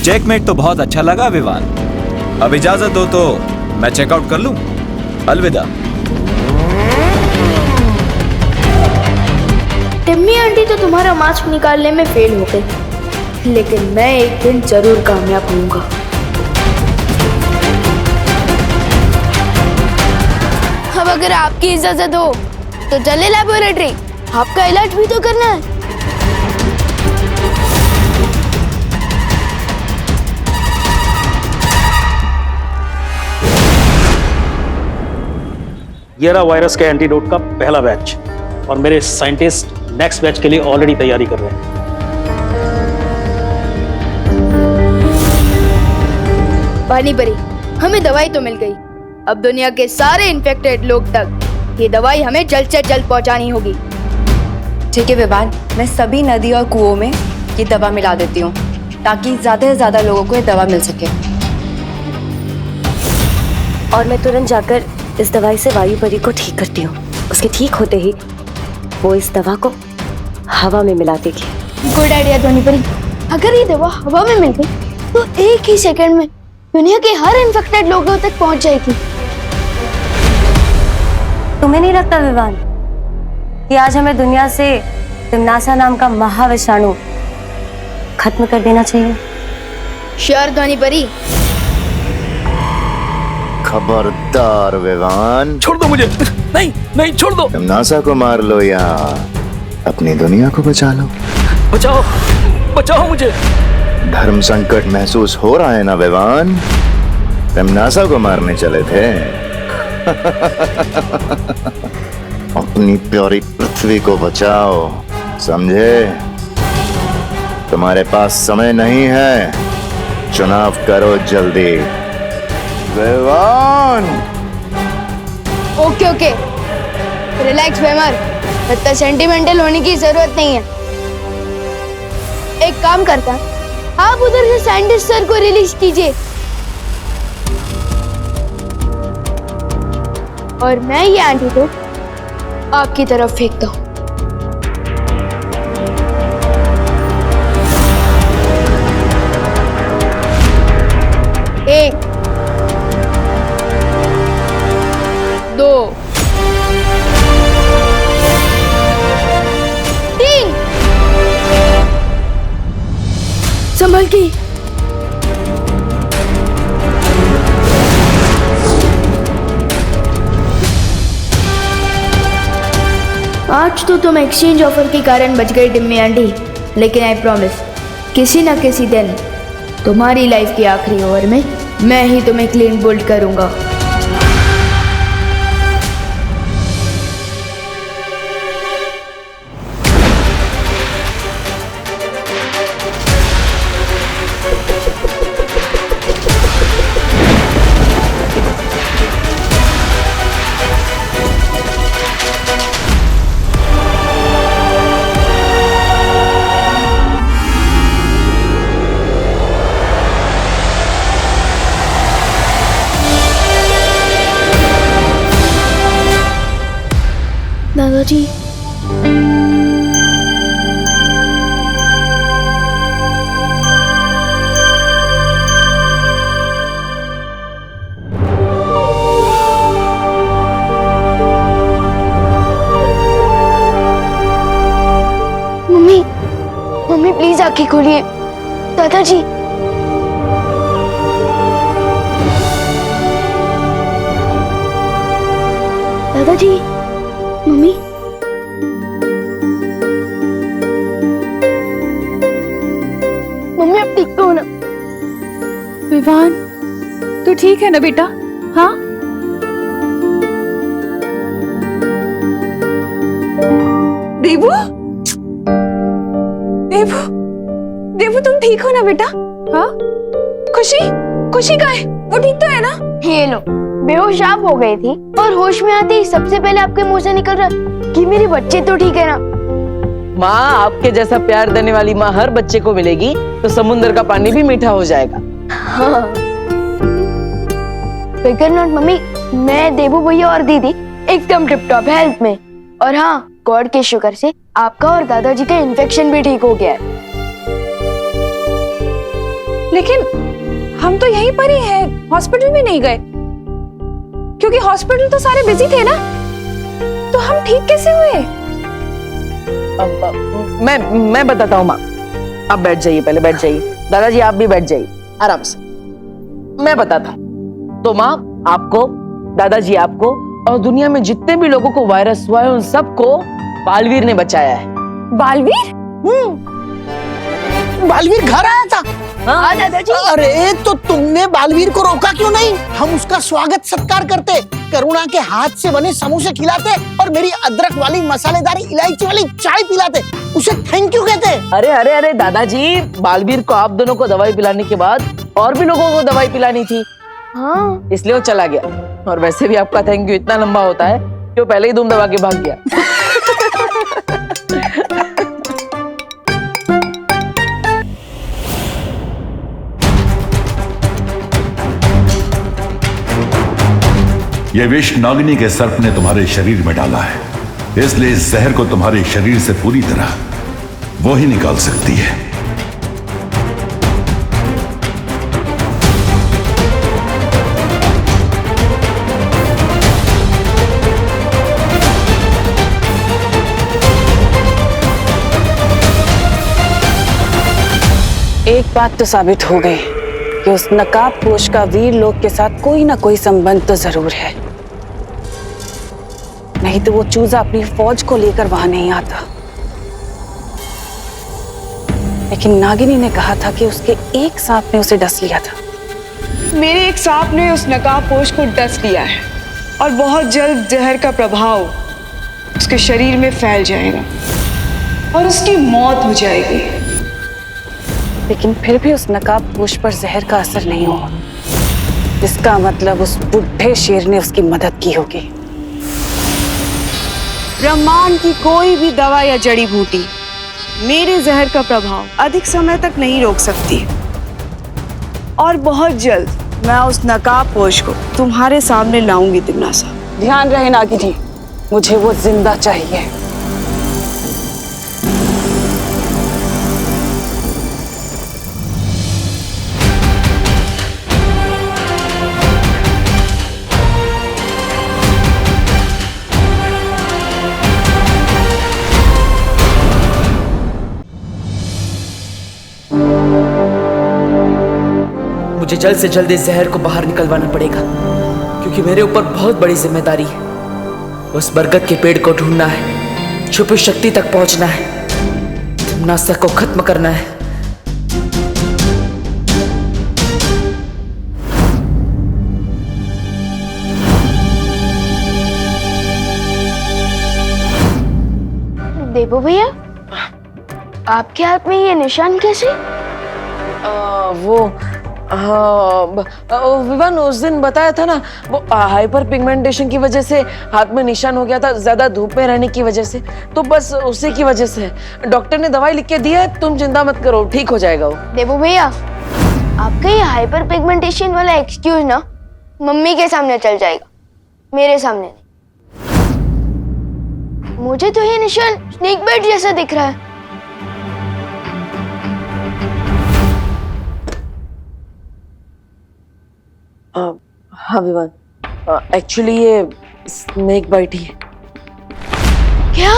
चेकमेट तो बहुत अच्छा लगा विवान। अब इजाजत दो तो मैं चेकआउट कर लूं। अलविदा। टिम्मी आंटी तो तुम्हारा मास्क निकालने में फेल हो गई, लेकिन मैं एक दिन जरूर कामयाब होऊंगा। अब अगर आपकी इजाजत हो तो चले लैबोरेटरी, आपका इलाज भी तो करना है। ये रहा वायरस के एंटीडोट का पहला बैच और मेरे साइंटिस्ट नेक्स्ट बैच के लिए ऑलरेडी तैयारी कर रहे हैं। पानी परी, हमें दवाई तो मिल गई। अब दुनिया के सारे इन्फेक्टेड लोग तक ये दवाई हमें जल्द से जल्द पहुंचानी होगी। ठीक है विवान, मैं सभी नदी और कुओं में ये दवा मिला देती हूँ ताकि ज्यादा से ज्यादा लोगों को ये दवा मिल सके। और मैं तुरंत जाकर इस दवाई से वायु परी को ठीक करती हूँ। उसके ठीक होते ही वो इस दवा को हवा में मिला देगी। गुड आइडिया ध्वनि परी। अगर ये दवा हवा में मिल गई तो एक ही सेकंड में दुनिया के हर इन्फेक्टेड लोगों तक पहुंच जाएगी। तुम्हें नहीं लगता विवान कि आज हमें दुनिया से तिम्नासा नाम का महाविषाणु खत्म कर देना चाहिए? श्योर ध्वनि परी। खबरदार विवान, छोड़ दो मुझे। नहीं नहीं, छोड़ दो। तुम नासा को मार लो या अपनी दुनिया को बचा लो। बचाओ बचाओ मुझे। धर्म संकट महसूस हो रहा है ना विवान? तुम नासा को मारने चले थे। अपनी प्यारी पृथ्वी को बचाओ, समझे? तुम्हारे पास समय नहीं है, चुनाव करो जल्दी। विवान। ओके ओके, रिलैक्स वेमर, इतना सेंटिमेंटल होने की जरूरत नहीं है। एक काम करता, आप उधर से साइंटिस्ट सर को रिलीज कीजिए और मैं ये एंटीडोट आपकी तरफ फेंकता हूं। एक, दो, तीन, संभल के। आज तो तुम एक्सचेंज ऑफर के कारण बच गई टिम्मी आंटी, लेकिन आई प्रॉमिस किसी ना किसी दिन तुम्हारी लाइफ के आखिरी ओवर में मैं ही तुम्हें क्लीन बोल्ड करूंगा। दादाजी, मम्मी मम्मी प्लीज आंखें खोलिए। दादाजी, दादाजी, मम्मी, मम्मी अब ठीक तो हो ना? विवान, तू ठीक है ना बेटा? हाँ, देवू, देवू, देवू तुम ठीक हो ना बेटा? हाँ, खुशी, खुशी कहाँ है? वो ठीक तो है ना? ये लो, बेहोश आप हो गई थी और होश में आते ही सबसे पहले आपके मुंह से निकल रहा कि मेरे बच्चे तो ठीक है ना। माँ, आपके जैसा प्यार देने वाली माँ हर बच्चे को मिलेगी तो समुद्र का पानी भी मीठा हो जाएगा। हाँ। फिकर नॉट मम्मी, मैं, देवू भैया और दीदी एकदम टिप टॉप हेल्थ में। और हाँ, गॉड के शुक्र से आपका और दादाजी का इन्फेक्शन भी ठीक हो गया है। लेकिन हम तो यहीं पर ही हैं, हॉस्पिटल भी नहीं गए क्योंकि हॉस्पिटल तो सारे बिजी थे ना। तो हम ठीक कैसे हुए? मैं बताता हूँ माँ। आप बैठ जाइए, पहले बैठ जाइए। दादाजी आप भी बैठ जाइए आराम से, मैं बताता हूँ। तो माँ आपको, दादाजी आपको और दुनिया में जितने भी लोगों को वायरस हुआ है उन सबको बालवीर ने बचाया है। बालवीर? बालवीर घर आया था? हाँ दादाजी। अरे तो तुमने बालवीर को रोका क्यों नहीं? हम उसका स्वागत सत्कार करते, करुणा के हाथ से बने समोसे खिलाते और मेरी अदरक वाली मसालेदार इलायची वाली चाय पिलाते, उसे थैंक यू कहते। अरे अरे अरे दादाजी, बालवीर को आप दोनों को दवाई पिलाने के बाद और भी लोगों को दवाई पिलानी थी। हाँ, इसलिए वो चला गया। और वैसे भी आपका थैंक यू इतना लंबा होता है कि वो पहले ही धूम दबा के भाग गया। यह विष नागिनी के सर्प ने तुम्हारे शरीर में डाला है, इसलिए इस जहर को तुम्हारे शरीर से पूरी तरह वो ही निकाल सकती है। एक बात तो साबित हो गई कि उस नकाबपोश का वीर लोग के साथ कोई ना कोई संबंध तो जरूर है, नहीं तो वो चूजा अपनी फौज को लेकर वहां नहीं आता। लेकिन नागिनी ने कहा था कि उसके एक सांप ने उसे डस लिया था। मेरे एक सांप ने उस नकाबपोश को डस लिया है और बहुत जल्द जहर का प्रभाव उसके शरीर में फैल जाएगा और उसकी मौत हो जाएगी। लेकिन फिर भी उस नकाबपोश पर जहर का असर नहीं हुआ। इसका मतलब उस बुढ़े शेर ने उसकी मदद की होगी। ब्रह्मांड की कोई भी दवा या जड़ी बूटी मेरे जहर का प्रभाव अधिक समय तक नहीं रोक सकती और बहुत जल्द मैं उस नकाबपोश को तुम्हारे सामने लाऊंगी तिमनासा। ध्यान रहे नागिनी, मुझे वो जिंदा चाहिए। मुझे जल्द से जल्द इस जहर को बाहर निकलवाना पड़ेगा, क्योंकि मेरे ऊपर बहुत बड़ी जिम्मेदारी है। उस बरगद के पेड़ को ढूंढना है, छुपी शक्ति तक पहुंचना है, तिमनासा को खत्म करना है। देबू भैया, आपके हाथ में ये निशान कैसे? विवान उस दिन बताया था ना, वो हाइपर पिगमेंटेशन की वजह से हाथ में निशान हो गया था, ज्यादा धूप में रहने की वजह से। तो बस उसी की वजह से डॉक्टर ने दवाई लिख के दी है, तुम चिंता मत करो, ठीक हो जाएगा वो। देबू भैया, आपका ये हाइपर पिगमेंटेशन वाला एक्सक्यूज ना मम्मी के सामने चल जाएगा, मेरे सामने नहीं। मुझे तो ये निशान स्नेक बाइट जैसा दिख रहा है। हाँ विवान, एक्चुअली ये स्नेक बाइट ही है। क्या?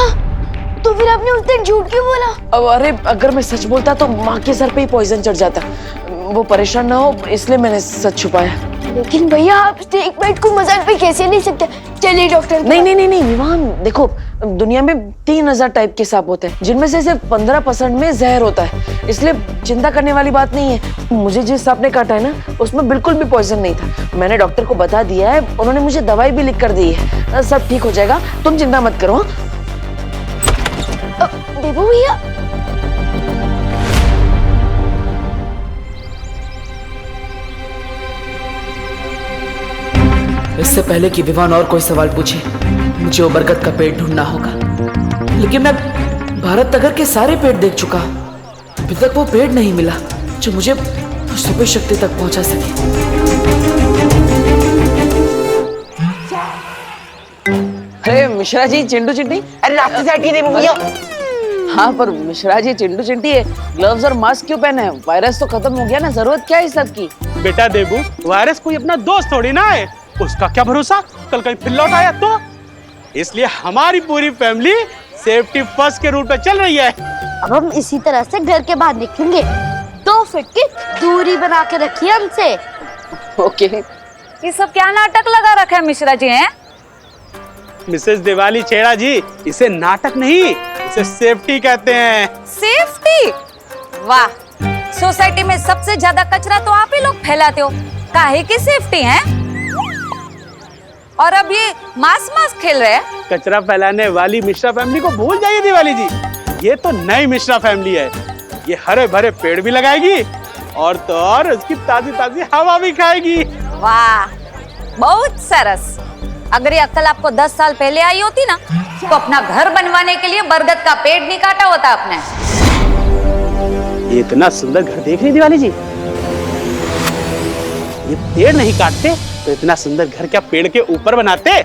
तो फिर आपने उस दिन झूठ क्यों बोला? अब अरे अगर मैं सच बोलता तो माँ के सर पे ही पॉइजन चढ़ जाता, वो परेशान ना हो इसलिए मैंने सच छुपाया। लेकिन भैया आप स्नेक बाइट को मजाक पे कैसे ले सकते? चलिए डॉक्टर। नहीं विवान, देखो दुनिया में 3000 टाइप के सांप होते हैं, जिनमें से सिर्फ 15% में जहर होता है, इसलिए चिंता करने वाली बात नहीं है। मुझे जिस सांप ने काटा है ना, उसमें बिल्कुल भी पॉइजन नहीं था। मैंने डॉक्टर को बता दिया है, उन्होंने मुझे दवाई भी लिख कर दी है, सब ठीक हो जाएगा, तुम चिंता मत करो। देबू भैया, इससे पहले कि विवान और कोई सवाल पूछे, मुझे वो बरगद का पेड़ ढूंढना होगा। लेकिन मैं भारत नगर के सारे पेड़ देख चुका हूँ, अभी तक वो पेड़ नहीं मिला जो मुझे छुपी शक्ति तक पहुंचा सके। अरे मिश्रा जी, चिंटू चिंटी, अरे रास्ते से हटिए देबू भैया। हाँ पर मिश्रा जी, चिंटू चिंटी है, ग्लव्स और मास्क क्यों पहने हैं? वायरस तो खत्म हो गया ना, जरूरत क्या है इस सब की? बेटा देबू, वायरस कोई अपना दोस्त थोड़ी ना है, उसका क्या भरोसा कल कहीं फिर लौट आया तो। इसलिए हमारी पूरी फैमिली सेफ्टी फर्स्ट के रूल पे चल रही है। अब हम इसी तरह से घर के बाहर निकलेंगे। 2 फीट की दूरी बना के रखिए हमसे। ओके। ये सब क्या नाटक लगा रखा है मिश्रा जी हैं? मिसेस दिवाली छेड़ा जी, इसे नाटक नहीं, इसे सेफ्टी कहते हैं। सेफ्टी? वाह, सोसाइटी में सबसे ज्यादा कचरा तो आप ही लोग फैलाते हो, काहे की सेफ्टी है? और अब ये मास खेल रहे हैं। कचरा फैलाने वाली मिश्रा फैमिली को भूल जाइए दिवाली जी, ये तो नई मिश्रा फैमिली है। ये हरे भरे पेड़ भी लगाएगी और तो और उसकी ताजी ताजी हवा भी खाएगी। वाह, बहुत सरस। अगर ये अक्ल आपको 10 साल पहले आई होती ना, तो अपना घर बनवाने के लिए बरगद का पेड़ नहीं काटा होता आपने। ये इतना सुंदर घर देख रही दिवाली जी, ये पेड़ नहीं काटते तो इतना सुंदर घर क्या पेड़ के ऊपर बनाते?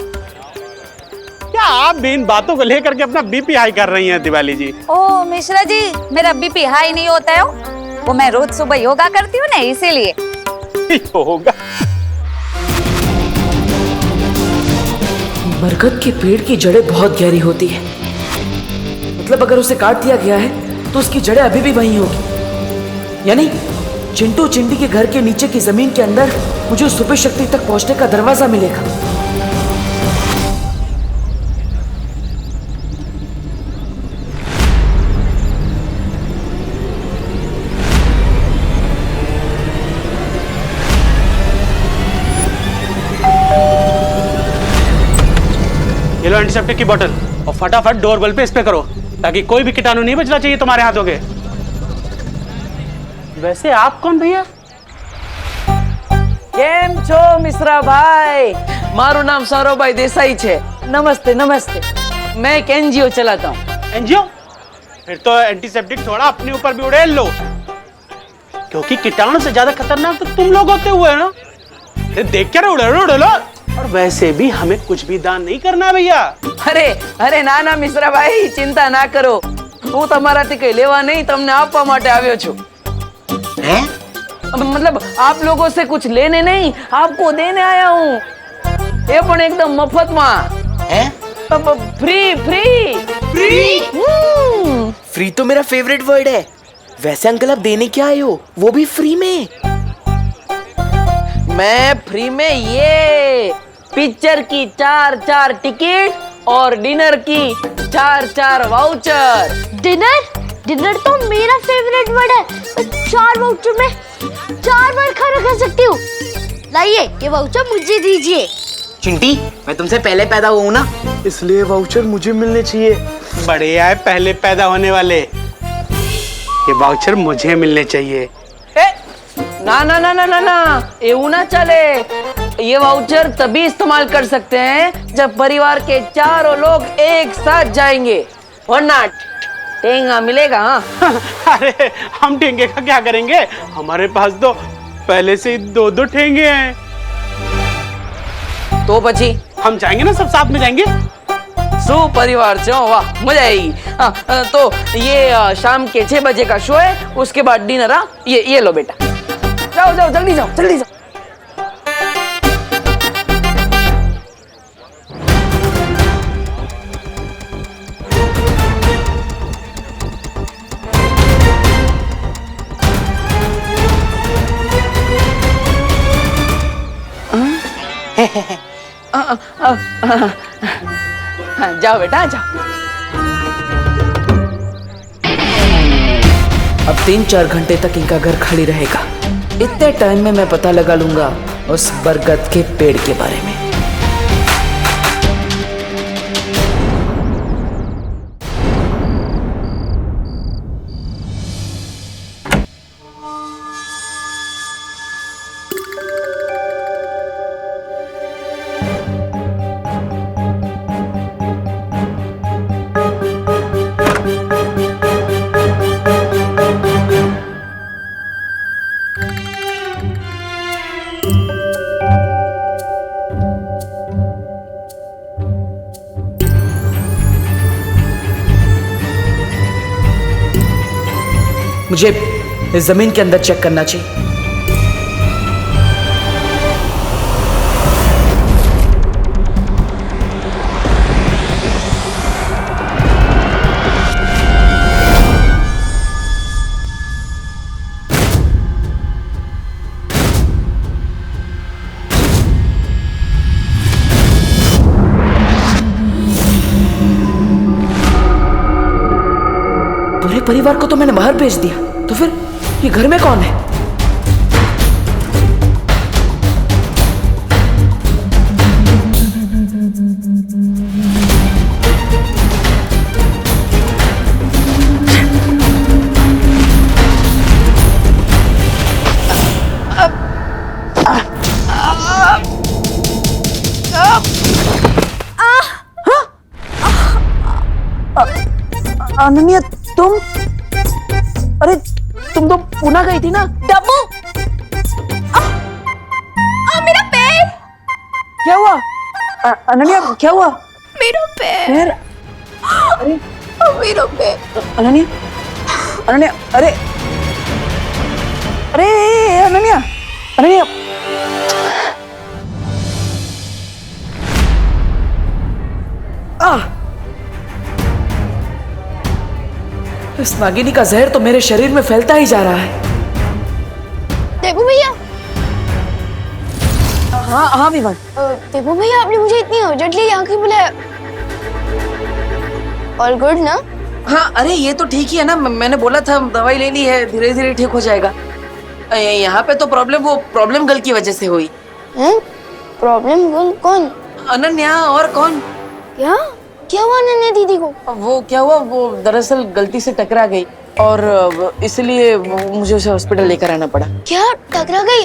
क्या आप भी इन बातों को लेकर के अपना बीपी हाई कर रही हैं दिवाली जी? ओ मिश्रा जी, मेरा बीपी हाई नहीं होता है, वो मैं रोज सुबह योगा करती हूँ ना, इसीलिए। योगा? बरगद के पेड़ की जड़ें बहुत गहरी होती है, मतलब अगर उसे काट दिया गया है तो उसकी जड़ें अभी भी वहीं होगी। यानी चिंटू चिंडी के घर के नीचे की जमीन के अंदर मुझे उस सुपर शक्ति तक पहुंचने का दरवाजा मिलेगा। ये लो एंटीसेप्टिक की बोतल और फटाफट डोर बेल पे स्प्रे करो ताकि कोई भी कीटाणु नहीं बचना चाहिए तुम्हारे हाथों के। वैसे आप कौन भैया? કેમ છો મિશ્રા ભાઈ? મારું નામ સૌરભભાઈ દેસાઈ છે। નમસ્તે નમસ્તે। मैं एक एनजीओ चलाता हूँ। एनजीओ? फिर तो एंटीसेप्टिक थोड़ा अपने ऊपर भी उड़ेल लो, क्योंकि कीटाणु से ज्यादा खतरनाक तो तुम लोग होते हुए ना। देख के उड़े लो। और वैसे भी हमें कुछ भी दान नहीं करना भैया। अरे अरे ना ना मिश्रा भाई, चिंता ना करो, હું તમારાથી કઈ લેવા નહીં, તમને આપવા માટે આવ્યો છું। मतलब आप लोगों से कुछ लेने नहीं, आपको देने आया हूँ। ये पण एकदम मफत में। फ्री फ्री फ्री फ्री तो मेरा फेवरेट वर्ड है। वैसे अंकल आप देने क्या आए हो, वो भी फ्री में? मैं फ्री में ये पिक्चर की 4 टिकट और डिनर की 4 वाउचर। डिनर तो मेरा फेवरेट वर्ड है। 4 वाउचर में 4 बार खाना खा सकती हूँ। लाइए, ये वाउचर मुझे दीजिए। चिंटी, मैं तुमसे पहले पैदा हुआ हूं ना, इसलिए वाउचर मुझे मिलने चाहिए। बढ़िया है, पहले पैदा होने वाले, ये वाउचर मुझे मिलने चाहिए। ना ना ना ना ना ना, એવું ना चले। ये वाउचर तभी इस्तेमाल कर सकते हैं जब परिवार के 4 लोग एक साथ जाएंगे, वरना टेंगा मिलेगा। अरे हम टेंगे का क्या करेंगे, हमारे पास तो पहले से ही 2 ठेंगे हैं। तो बची हम जाएंगे ना, सब साथ में जाएंगे। परिवार से वाह, मजा आएगी। तो ये शाम के 6 बजे का शो है, उसके बाद डिनर। ये लो बेटा, जाओ जाओ, जल्दी जाओ जल्दी जाओ। जाओ बेटा जाओ। अब 3-4 घंटे तक इनका घर खाली रहेगा। इतने टाइम में मैं पता लगा लूंगा उस बरगद के पेड़ के बारे में। मुझे इस जमीन के अंदर चेक करना चाहिए। परिवार को तो मैंने बाहर भेज दिया, तो फिर ये घर में कौन है? अनन्या, तुम? अरे तुम तो पुणे गई थी ना? डब्बू, मेरा पैर। क्या हुआ? अनन्या क्या हुआ? मेरा पैर। अरे मेरा पैर। अनन्या, अनन्या, अरे अरे अनन्या, अनन्या। इस नागिनी का जहर तो मेरे शरीर में फैलता ही जा रहा है। देबू भैया। हाँ हाँ विवान। देबू भैया, आपने मुझे इतनी अर्जेंटली यहाँ क्यों बुलाया? ऑल गुड ना? हाँ, अरे ये तो ठीक ही है ना, मैंने बोला था दवाई लेनी है, धीरे धीरे ठीक हो जाएगा। यहाँ पे तो प्रॉब्लम गर्ल की वजह से हुई। प्रॉब्लम गर्ल कौन? अनन्या, और कौन? क्या हुआ अनन्या दीदी को? वो क्या हुआ, वो दरअसल गलती से टकरा गई और इसलिए मुझे उसे हॉस्पिटल लेकर आना पड़ा। क्या टकरा गई?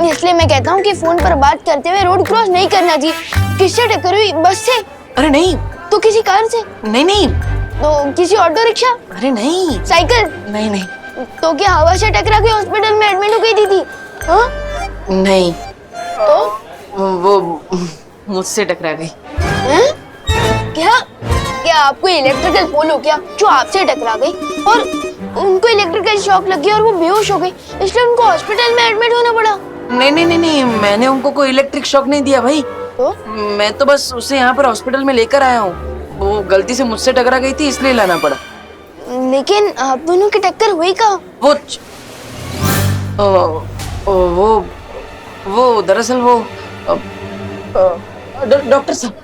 इसलिए मैं कहता हूँ कि फोन पर बात करते हुए रोड क्रॉस नहीं करना जी। किससे टक्कर हुई? बस से? अरे नहीं। तो किसी कार से? नहीं। तो किसी ऑटो रिक्शा? अरे नहीं। साइकिल? नहीं। तो क्या हवा से टकरा के हॉस्पिटल में एडमिट हो गई दीदी? हाँ? नहीं। तो वो मुझसे टकरा गई। क्या आपको इलेक्ट्रिकल पोल हो क्या जो आपसे टकरा गई और उनको इलेक्ट्रिकल शॉक लग गया और वो बेहोश हो गई, इसलिए उनको हॉस्पिटल में एडमिट होना पड़ा? नहीं, मैंने उनको कोई इलेक्ट्रिक शॉक नहीं दिया भाई। तो? मैं तो बस उसे यहाँ पर हॉस्पिटल में लेकर आया हूँ। वो गलती से मुझसे टकरा गई थी, इसलिए लाना पड़ा। लेकिन आप दोनों की टक्कर हुई कहाँ? वो दरअसल वो डॉक्टर साहब।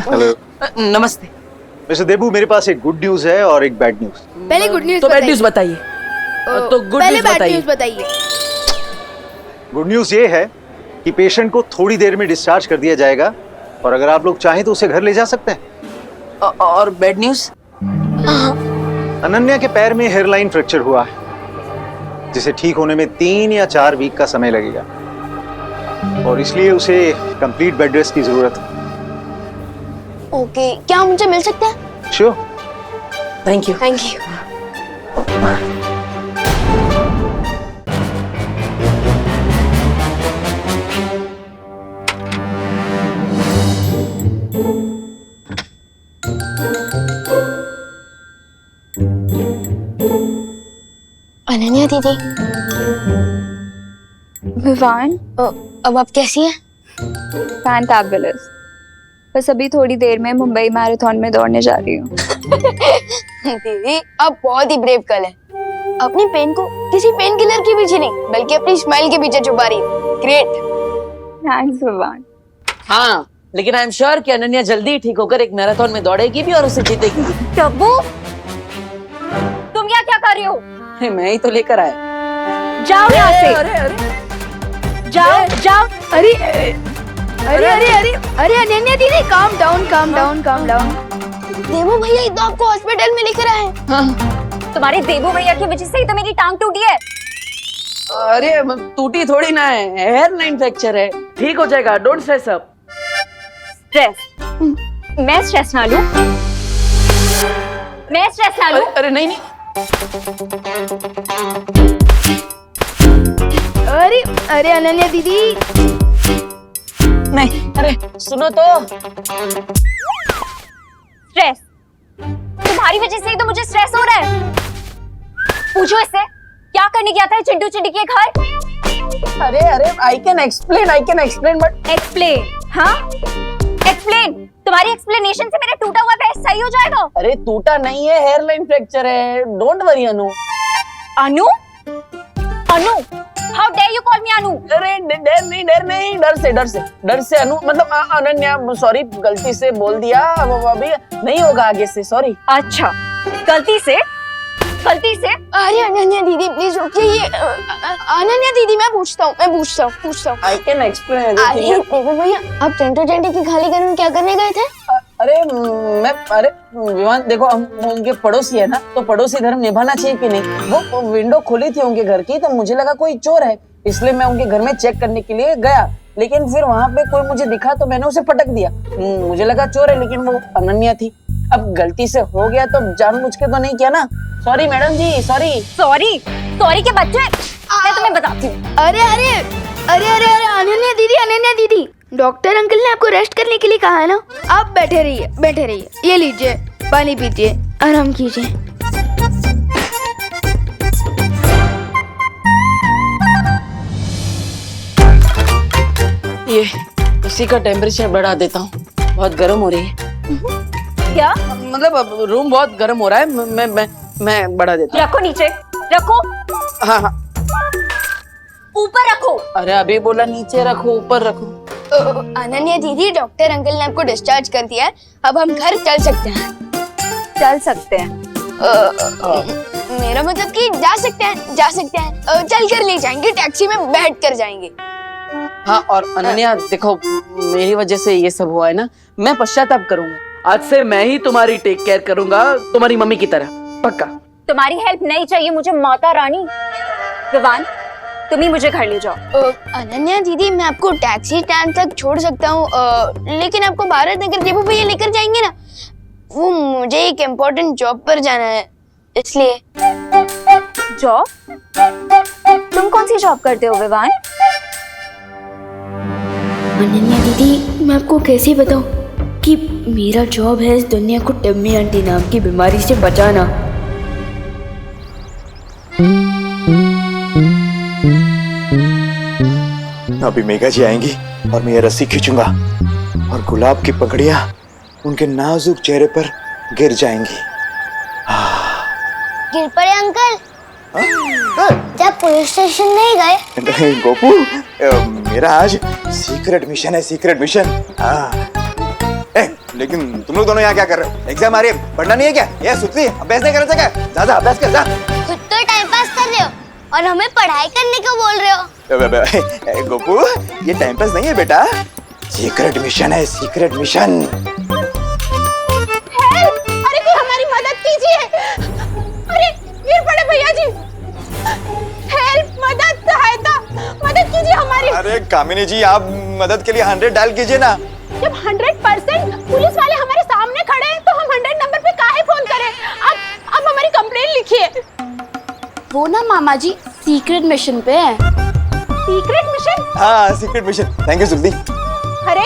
हेलो। नमस्ते मिस्टर देबू, मेरे पास एक गुड न्यूज है और एक बैड न्यूज। पहले गुड न्यूज तो बैड न्यूज बताइए। तो गुड न्यूज बताइए। गुड न्यूज ये है कि पेशेंट को थोड़ी देर में डिस्चार्ज कर दिया जाएगा और अगर आप लोग चाहें तो उसे घर ले जा सकते हैं। और बैड न्यूज? अनन्या के पैर में हेयरलाइन फ्रैक्चर हुआ है, जिसे ठीक होने में 3 या 4 वीक का समय लगेगा और इसलिए उसे कंप्लीट बेड रेस्ट की जरूरत है। ओके, क्या हम मुझे मिल सकते हैं? श्योर। Thank you. अनन्या दीदी। विवान, अब आप कैसी हैं? फैंटाबुलस। बस अभी थोड़ी देर में मुंबई मैराथन में दौड़ने जा रही हूँ। दीदी, आप बहुत ही ब्रेव गर्ल हैं। अपनी पेन को किसी पेन किलर के पीछे नहीं, बल्कि अपनी स्माइल के पीछे छुपा रही है। ग्रेट। थैंक्स विवान। हाँ, लेकिन आई एम श्योर कि अनन्या जल्दी ठीक होकर एक मैराथन में दौड़ेगी भी और उसे जीतेगी। डब्बू, तुम यहाँ क्या कर रही हो? मैं ही तो लेकर आया। जाओ यहाँ से। जाओ। अरे अनन्या दीदी, काम डाउन। देवू भैया ही तो आपको हॉस्पिटल में लेकर आए। तुम्हारे देवू भैया की वजह से ही तो मेरी टांग टूटी है। अरे टूटी थोड़ी ना है, हेयरलाइन फ्रैक्चर है, ठीक हो जाएगा। Don't stress up. स्ट्रेस? मैं स्ट्रेस ना लूं? अरे नहीं। अरे अनन्या दीदी। नहीं, अरे सुनो तो। स्ट्रेस? तुम्हारी वजह से ही तो मुझे स्ट्रेस हो रहा है। पूछो इससे, क्या करने गया था चिंटू चिंटी के घर? अरे I can explain but explain? हाँ, एक्सप्लेन। तुम्हारी एक्सप्लेनेशन से मेरा टूटा हुआ पैर सही हो जाएगा? अरे टूटा नहीं है, हेयरलाइन फ्रैक्चर है। Don't worry Anu. Anu? How dare you call me Anu? अरे डर से अनु, मतलब अनन्या, सॉरी, गलती से बोल दिया। अभी नहीं होगा आगे से, सॉरी। अच्छा, गलती से? गलती से। अरे अनन्या दीदी प्लीज रुकिए, ये अनन्या दीदी मैं पूछता हूँ। I can explain. अरे देखो भैया, आप टेंटो टेंटी की खाली घर में क्या करने गए थे? अरे विवान देखो, हम उनके पड़ोसी है ना, तो पड़ोसी धर्म निभाना चाहिए कि नहीं। वो विंडो खुली थी उनके घर की, तो मुझे लगा कोई चोर है, इसलिए मैं उनके घर में चेक करने के लिए गया। लेकिन फिर वहाँ पे कोई मुझे दिखा तो मैंने उसे पटक दिया। मुझे लगा चोर है, लेकिन वो अनन्या थी। अब गलती से हो गया तो जानबूझ के तो नहीं किया ना। सॉरी मैडम जी, सॉरी के बच्चे, मैं तुम्हें बताती हूँ। अरे अनन्या दीदी, डॉक्टर अंकल ने आपको रेस्ट करने के लिए कहा है ना। आप बैठे रहिए। ये लीजिए, पानी पीजिए, आराम कीजिए। ये इसी का टेम्परेचर बढ़ा देता हूँ, बहुत गर्म हो रही है। क्या मतलब अब रूम बहुत गर्म हो रहा है, मैं बढ़ा देता हूँ। रखो नीचे, रखो। हाँ ऊपर रखो। अरे अभी बोला नीचे रखो, ऊपर रखो। अनन्या दीदी, डॉक्टर अंकल ने आपको डिस्चार्ज कर दिया है, अब हम घर चल सकते हैं। मेरा मतलब कि जा सकते हैं। चल कर ले जाएंगे, टैक्सी में बैठ कर जाएंगे। हाँ, और अनन्या देखो, मेरी वजह से ये सब हुआ है ना, मैं पश्चाताप करूंगा। आज से मैं ही तुम्हारी टेक केयर करूंगा, तुम्हारी मम्मी की तरह, पक्का। तुम्हारी हेल्प नहीं चाहिए मुझे माता रानी। विवान, तुम ही मुझे घर ले जाओ। अनन्या दीदी, मैं आपको टैक्सी स्टैंड तक छोड़ सकता हूँ, लेकिन आपको भारत नगर देवू भैया लेकर जाएंगे ना। वो मुझे एक इम्पोर्टेंट जॉब पर जाना है, इसलिए। जॉब? तुम कौन सी जॉब करते हो विवान? अनन्या दीदी, मैं आपको कैसे बताऊं कि मेरा जॉब है इस दुनिया को टम्मी आंटी नाम की बीमारी से बचाना। अभी मेघा जी आएंगी और मैं ये रस्सी खींचूंगा और गुलाब की पकड़ियां उनके नाजुक चेहरे पर गिर जाएंगी। गिर पड़े अंकल? जब पुलिस स्टेशन नहीं गए? नहीं गोपू, मेरा आज सीक्रेट मिशन है, सीक्रेट मिशन। लेकिन तुम लोग दोनों यहाँ क्या कर रहे हो? एग्जाम आ रही है, पढ़ना नहीं है क्या? ये सुतली अभ्यास नहीं कर सका? ज्यादा अभ्यास कर जा। खुद तो टाइम पास कर रहे हो और हमें पढ़ाई करने को बोल रहे हो। गोपू, ये टाइम पास नहीं है बेटा, सीक्रेट मिशन है, सीक्रेट मिशन। अरे कोई हमारी मदद कीजिए। अरे गिर पड़े भैया जी। हेल्प, मदद कीजिए हमारी। अरे कामिनी जी, आप मदद के लिए 100 डायल कीजिए ना। जब 100% पुलिस वाले हमारे सामने खड़े हैं, तो हम 100 नंबर पे काहे फोन करें? अब हमारी कंप्लेंट लिखिए। वो ना मामा जी सीक्रेट मिशन पे है। Secret mission? हाँ, secret mission. Thank you Suldi. अरे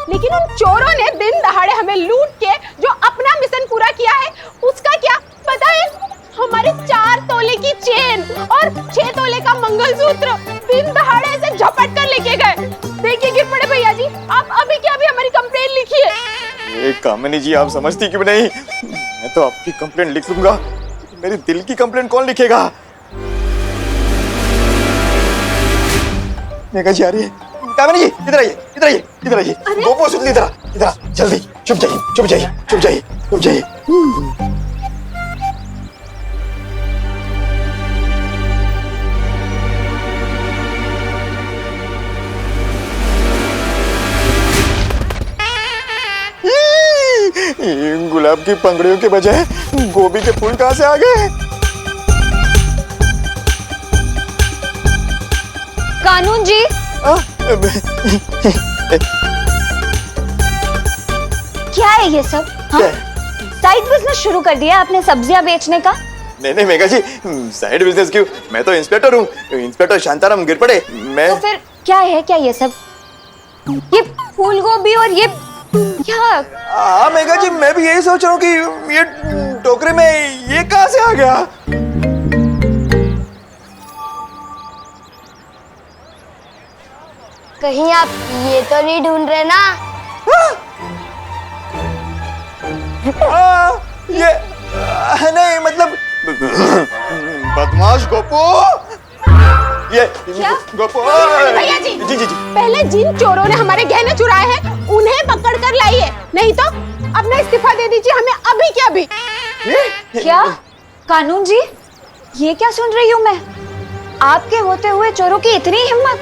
लेकिन उन चोरों ने दिन दहाड़े हमें लूट के जो अपना मिशन पूरा किया है, उसका क्या पता है? हमारे 4 तोले की चेन और 6 तोले का मंगलसूत्र दिन दहाड़े से झपट कर लेके गए। देखिए गिर पड़े भैया जी, आप अभी क्या अभी हमारी कंप्लेंट लिखिए। कामिनी जी, आप समझती क्यों नहीं? मैं तो आपकी कंप्लेंट लिख लूंगा, मेरी दिल की कंप्लेंट कौन लिखेगा? मेघा जी आ रही है। कामिनी जी, इधर आइए, इधर आइए, इधर आइए। गोपू सुतली, इधर जल्दी। चुप जाइए। गुलाब की पंखुड़ियों के बजाय गोभी के फूल कहाँ से आ गए? कानून जी, क्या है ये सब? साइड बिजनेस शुरू कर दिया आपने सब्जियां बेचने का? नहीं मेघा जी, साइड बिजनेस क्यों? मैं तो इंस्पेक्टर हूँ, इंस्पेक्टर शांताराम गिर पड़े। मैं तो फिर क्या है, क्या ये सब? ये फूल गोभी और ये क्या? हाँ मेघा जी, मैं भी यही सोच रहा हूँ कि ये टोकरे में ये कहाँ से आ गया? कहीं आप ये तो नहीं ढूंढ रहे ना? ये नहीं, मतलब बदमाश गोपू। ये गोपू। भैया जी, जी पहले जिन चोरों ने हमारे गहने चुराए हैं उन्हें पकड़ कर लाइए, नहीं तो अपना इस्तीफा दे दीजिए हमें अभी के अभी। क्या? कानून जी, ये क्या सुन रही हूँ मैं? आपके होते हुए चोरों की इतनी हिम्मत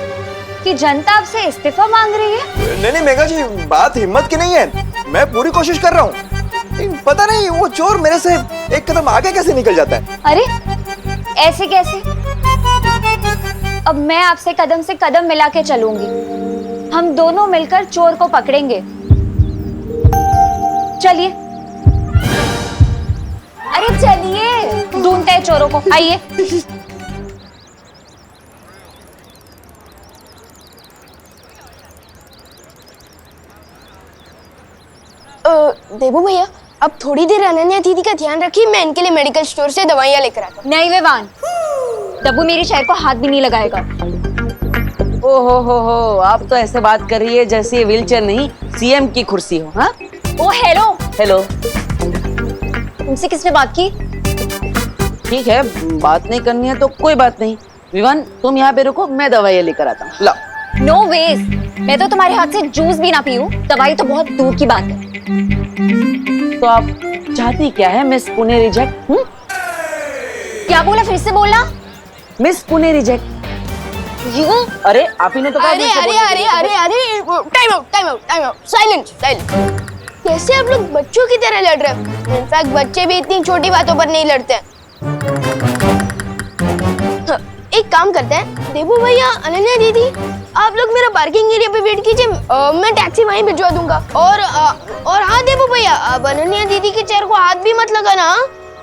कि जनता आपसे इस्तीफा मांग रही है? नहीं मेघा जी, बात हिम्मत की नहीं है, मैं पूरी कोशिश कर रहा हूँ। पता नहीं वो चोर मेरे से एक कदम आगे कैसे निकल जाता है। अरे ऐसे कैसे? अब मैं आपसे कदम से कदम मिला के चलूंगी। हम दोनों मिलकर चोर को पकड़ेंगे। चलिए, अरे चलिए, ढूंढते हैं चोरों को, आइए। देबू भैया, अब थोड़ी देर अनन्या दीदी का ध्यान रखिए, मैं इनके लिए मेडिकल स्टोर से दवाइयाँ लेकर आता हूँ। नहीं विवान, दब्बू मेरी शहर को हाथ भी नहीं लगाएगा। हो, आप तो ऐसे बात कर रही है जैसे ये व्हीलचेयर नहीं सीएम की कुर्सी हो। हाँ, ओ हेलो हेलो, तुमसे किसने बात की? ठीक है, बात नहीं करनी है तो कोई बात नहीं। विवान, तुम यहाँ पे रुको, मैं दवाइयाँ लेकर आता हूँ। लाओ। नो वेज, मैं तो तुम्हारे हाथ से जूस भी ना पीऊं, दवाई तो बहुत दूर की बात है। तो आप चाहती क्या है मिस पुणे रिजेक्ट? क्या बोला, फिर से बोलना। Miss Pune reject. अरे आप ही ने तो कहा। अरे टाइम आउट, साइलेंट। कैसे आप लोग बच्चों की तरह लड़ रहे हो? इनफैक्ट बच्चे भी इतनी छोटी बातों पर नहीं लड़ते। हाँ, एक काम करते हैं, देबू भैया, अनन्या दीदी, आप लोग मेरा पार्किंग एरिया पे वेट कीजिए, मैं टैक्सी वहीं भिजवा दूंगा। और हाँ देबू भैया, अब अनन्या दीदी के चेयर को हाथ भी मत लगाना,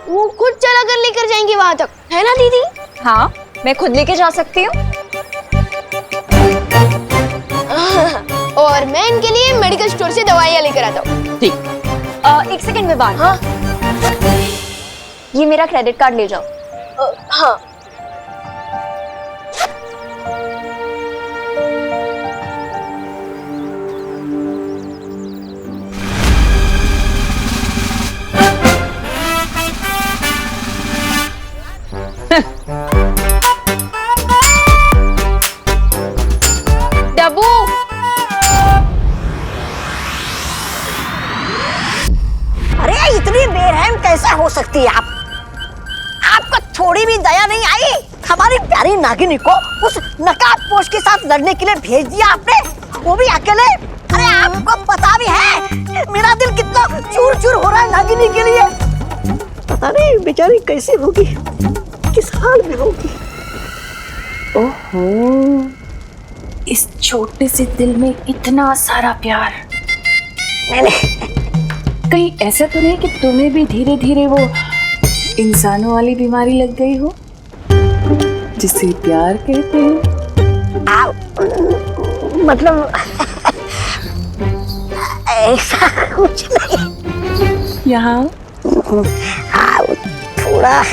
वो खुद चला कर लेकर जाएंगी वहां तक, है ना दीदी? हाँ, मैं खुद लेके जा सकती हूँ। और मैं इनके लिए मेडिकल स्टोर से दवाइयाँ लेकर आता हूँ। ठीक। एक सेकंड में बात। हाँ, ये मेरा क्रेडिट कार्ड ले जाओ। हाँ। डब्बू, अरे इतनी बेरहम कैसे हो सकती है आप? आपको थोड़ी भी दया नहीं आई? हमारी प्यारी नागिनी को उस नकाबपोश के साथ लड़ने के लिए भेज दिया आपने, वो भी अकेले। अरे आपको पता भी है मेरा दिल कितना चूर चूर हो रहा है नागिनी के लिए। पता नहीं बेचारी कैसी होगी, किस हाल में होगी। ओहो, इस छोटे से दिल में इतना सारा प्यार। कहीं ऐसा तो नहीं कि तुम्हें भी धीरे धीरे वो इंसानों वाली बीमारी लग गई हो जिसे प्यार कहते हैं? मतलब ऐसा कुछ नहीं। यहाँ थोड़ा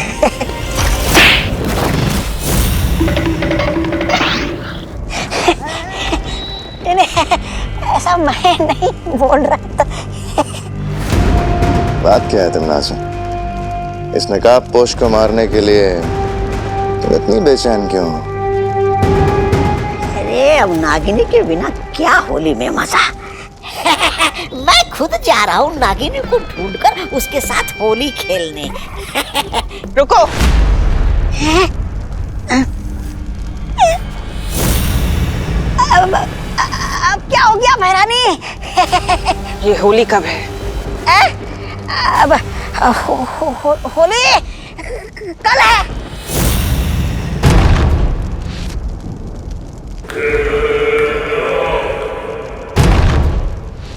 ऐसा मैं नहीं बोल रहा था। बात क्या है तमन्ना? इस नकाबपोश को मारने के लिए तुम इतनी बेचैन क्यों हो? अरे अब नागिनी के बिना क्या होली में मजा। मैं खुद जा रहा हूँ नागिनी को ढूंढकर उसके साथ होली खेलने। रुको। अब क्या हो गया महारानी? ये होली कब है? अब होली कल है।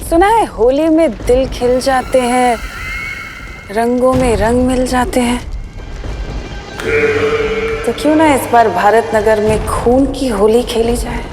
सुना है होली में दिल खिल जाते हैं, रंगों में रंग मिल जाते हैं। तो क्यों ना इस बार भारत नगर में खून की होली खेली जाए?